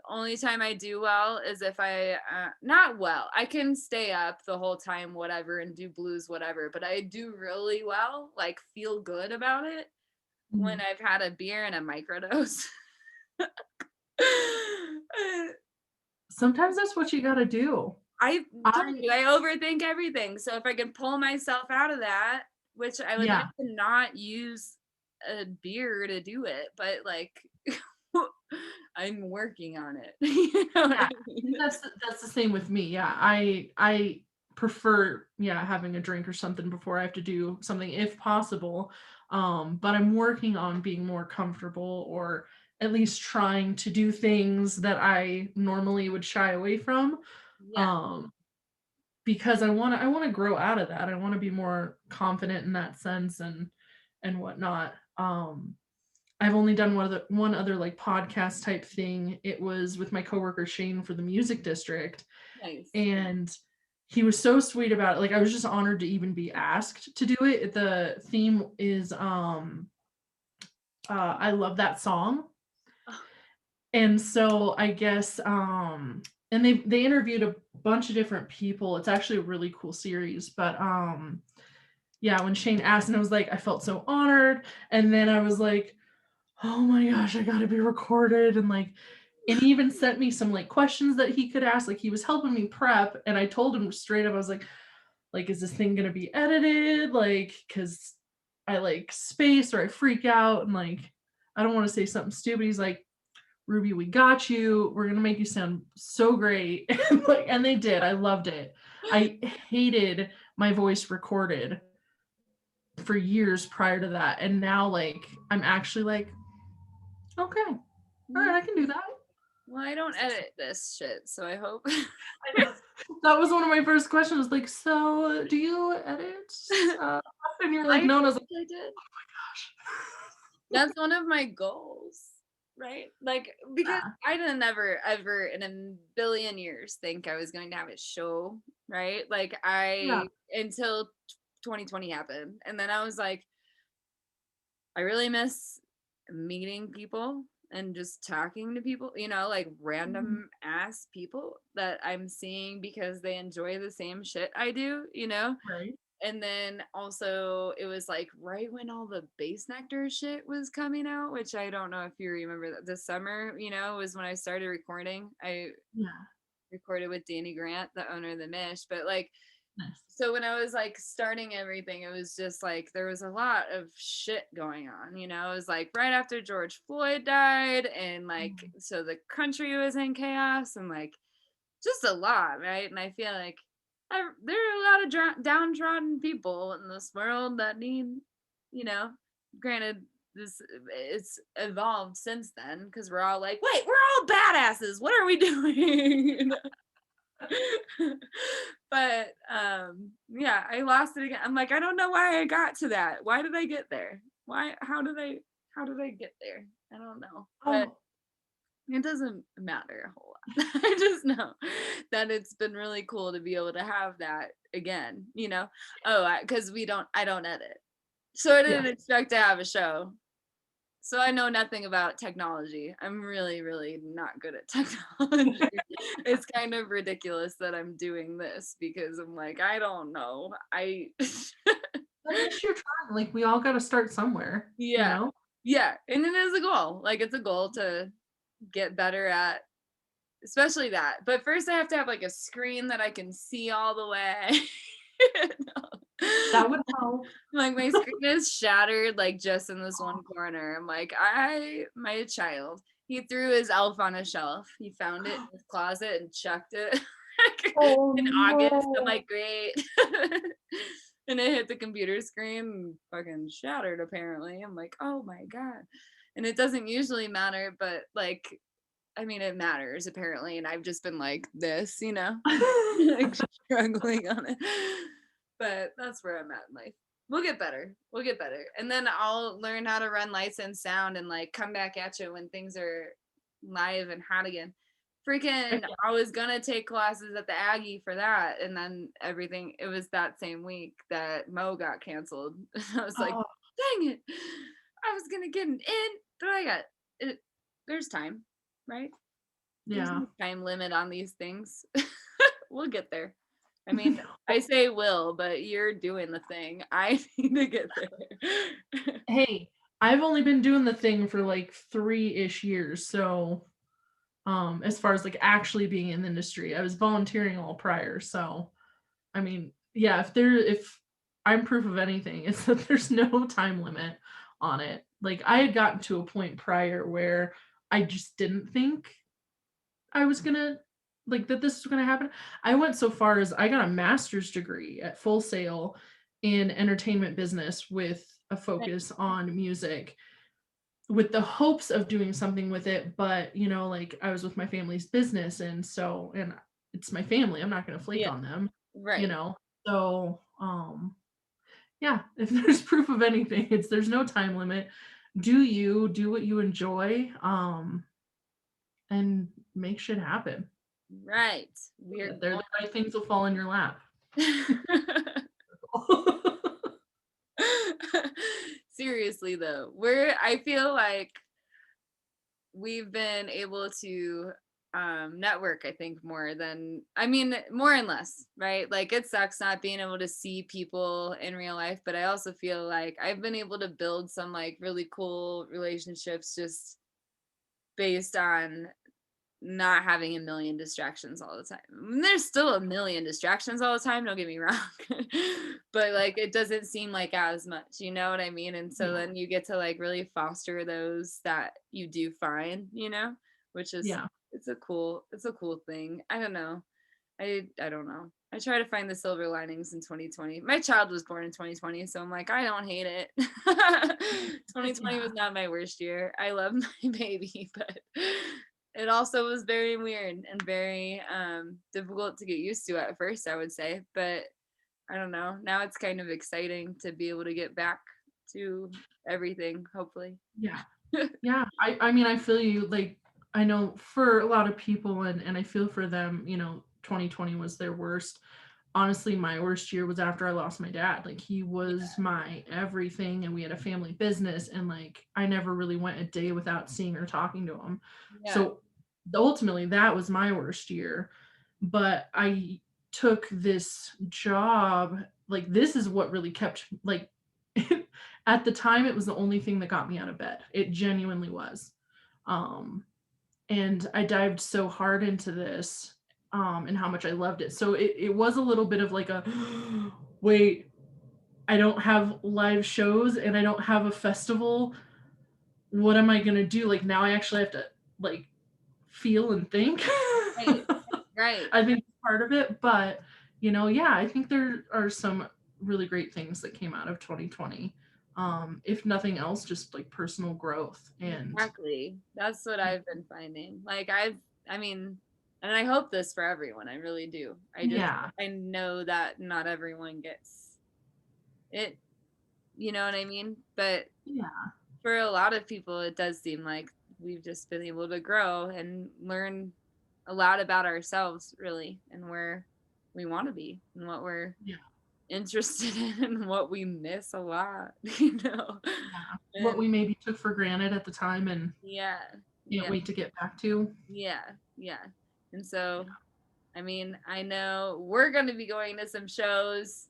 only time I do well is if I not well. I can stay up the whole time, whatever, and do blues, whatever. But I do really well, like feel good about it when Mhm. I've had a beer and a microdose. Sometimes that's what you gotta do. I told I you I overthink everything. So if I can pull myself out of that, which I would like Yeah. to not use a beer to do it, but like I'm working on it. You know what Yeah, I mean? that's the same with me. Yeah, I prefer having a drink or something before I have to do something if possible. But I'm working on being more comfortable or at least trying to do things that I normally would shy away from. Yeah. Um, because I want to grow out of that. I want to be more confident in that sense and whatnot. I've only done one other like podcast type thing. It was with my coworker Shane for the music district, Nice. and he was so sweet about it. Like I was just honored to even be asked to do it. The theme is I love that song. Oh, And so I guess and they interviewed a bunch of different people. It's actually a really cool series, but yeah, when Shane asked and I was like I felt so honored, and then I was like, oh my gosh, I gotta be recorded. And he even sent me some like questions that he could ask. Like he was helping me prep, and I told him straight up, I was like, is this thing gonna be edited? Like, cause I like space or I freak out and like I don't want to say something stupid. He's like, Ruby, we got you. We're gonna make you sound so great. And they did. I loved it. I hated my voice recorded for years prior to that. And now like I'm actually like, okay, all yeah. right, I can do that. Well, I don't edit this shit, so I hope. I know. That was one of my first questions. Like, so do you edit? Uh, and you're like, I no, and I was like, I did. gosh. That's one of my goals, right? Like, because Yeah. I didn't ever in a billion years think I was going to have a show, right? Like, Yeah. until 2020 happened. And then I was like, I really miss meeting people and just talking to people, like Mhm. random ass people that I'm seeing because they enjoy the same shit I do. Right. And then also it was like right when all the base nectar shit was coming out, which I don't know if you remember that this summer, was when I started recording. I Yeah. recorded with Danny Grant, the owner of the Mish, but like Nice. So when I was like starting everything, it was just like there was a lot of shit going on, you know. It was like right after George Floyd died, and like so the country was in chaos, and like just a lot, right? And I feel like there are a lot of downtrodden people in this world that need, you know, granted, this it's evolved since then because we're all like, wait, we're all badasses. What are we doing? You know? But yeah, I lost it again. I'm like, I don't know why I got to that. Why did I get there? Why how did I get there? I don't know. But Oh, it doesn't matter a whole lot. I just know that it's been really cool to be able to have that again, you know. Oh, because I don't edit, so I yeah. didn't expect to have a show. So I know nothing about technology. I'm really, really not good at technology. It's kind of ridiculous that I'm doing this because I'm like, I don't know. At least you're trying. Like, we all got to start somewhere, you Yeah, know? yeah, and it is a goal. Like it's a goal to get better at, especially that. But first, I have to have like a screen that I can see all the way. That would help. Like my screen is shattered, like just in this one corner. I'm like, my child, he threw his elf on a shelf. He found it in his closet and chucked it Oh in August. I'm no. like, great. And it hit the computer screen and fucking shattered, apparently. I'm like, oh my God. And it doesn't usually matter, but like, I mean, it matters apparently. And I've just been like this, you know, like struggling on it. But that's where I'm at in life. We'll get better. We'll get better. And then I'll learn how to run lights and sound and like come back at you when things are live and hot again. Freaking, Yeah. I was gonna take classes at the Aggie for that. And then everything, it was that same week that Mo got canceled. I was like, Oh, dang it. I was gonna get an in, but I got it. There's time, right? There's yeah. no time limit on these things. We'll get there. I mean, I say will, but you're doing the thing. I need to get there. Hey, I've only been doing the thing for like 3-ish years. So, as far as like actually being in the industry, I was volunteering all prior. So, I mean, yeah, if I'm proof of anything, it's that there's no time limit on it. Like, I had gotten to a point prior where I just didn't think I was gonna like that this was gonna happen. I went so far as I got a master's degree at Full Sail in entertainment business with a focus on music, with the hopes of doing something with it. But like I was with my family's business, and it's my family. I'm not gonna flake Yeah, on them, you right. know. So yeah, if there's proof of anything, it's there's no time limit. Do what you enjoy, and make shit happen. Right. We're The right things will fall in your lap. going. Seriously though, I feel like we've been able to network, I think, more than, I mean, more and less, right? Like it sucks not being able to see people in real life, but I also feel like I've been able to build some like really cool relationships just based on not having a million distractions all the time. I mean, there's still a million distractions all the time, don't get me wrong. But like it doesn't seem like as much, you know what I mean? And so Yeah, then you get to like really foster those that you do find, you know, which is yeah. it's a cool thing. I don't know. I don't know. I try to find the silver linings in 2020. My child was born in 2020, so I'm like, I don't hate it. 2020 Yeah. was not my worst year. I love my baby, but it also was very weird and very difficult to get used to at first, I would say. But I don't know. Now it's kind of exciting to be able to get back to everything, hopefully. Yeah. Yeah. I mean, I feel you. Like, I know for a lot of people, and I feel for them, 2020 was their worst. Honestly, my worst year was after I lost my dad. Like, he was my everything, and we had a family business, and like, I never really went a day without seeing or talking to him. Yeah. So, ultimately, that was my worst year. But I took this job, like, this is what really kept, like, at the time, it was the only thing that got me out of bed. It genuinely was. Um, and I dived so hard into this, and how much I loved it. So it was a little bit of like a wait, I don't have live shows and I don't have a festival. What am I gonna do? Like now I actually have to like feel and think. Right. Right. I think it's part of it, but yeah, I think there are some really great things that came out of 2020. If nothing else, just like personal growth and Exactly. That's what I've been finding. Like I mean, and I hope this for everyone. I really do. yeah, I know that not everyone gets it, you know what I mean? But yeah, for a lot of people, it does seem like we've just been able to grow and learn a lot about ourselves, really, and where we want to be and what we're yeah, interested in and what we miss a lot, you know? yeah. What And we maybe took for granted at the time and yeah, can't yeah, wait to get back to. yeah, yeah. And so, I mean, I know we're going to be going to some shows.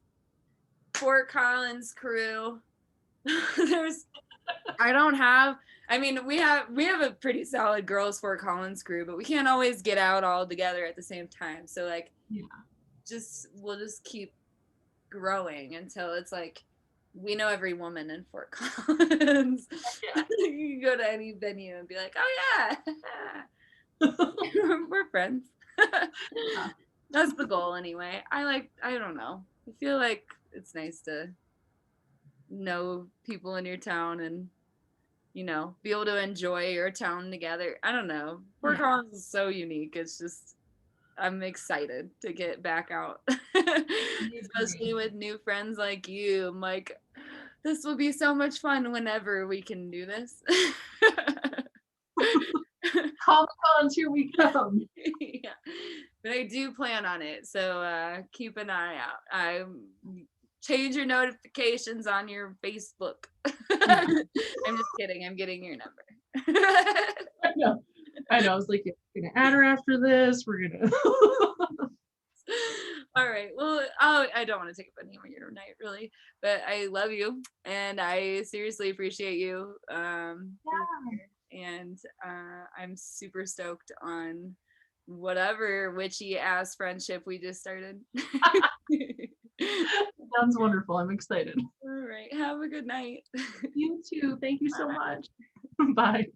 Fort Collins crew. There's I don't have. I mean, we have a pretty solid girls Fort Collins crew, but we can't always get out all together at the same time. So like, Yeah, we'll just keep growing until it's like we know every woman in Fort Collins. yeah. You can go to any venue and be like, oh yeah, we're friends. That's the goal anyway. I don't know. I feel like it's nice to know people in your town and be able to enjoy your town together. I don't know. Fort Yeah. Collins is so unique. It's just I'm excited to get back out. I Especially agree. with new friends like you. I'm like, this will be so much fun whenever we can do this. Comic-Cons, here we come. Yeah. But I do plan on it. So keep an eye out. I change your notifications on your Facebook. Yeah, I'm just kidding. I'm getting your number. I know. I know. I was like, yeah, we're gonna add her after this. We're gonna. All right. Well, I don't want to take up any more of your night, really, but I love you, and I seriously appreciate you. And I'm super stoked on whatever witchy ass friendship we just started. Sounds wonderful. I'm excited. All right. Have a good night. You too. Thank you so much. Bye.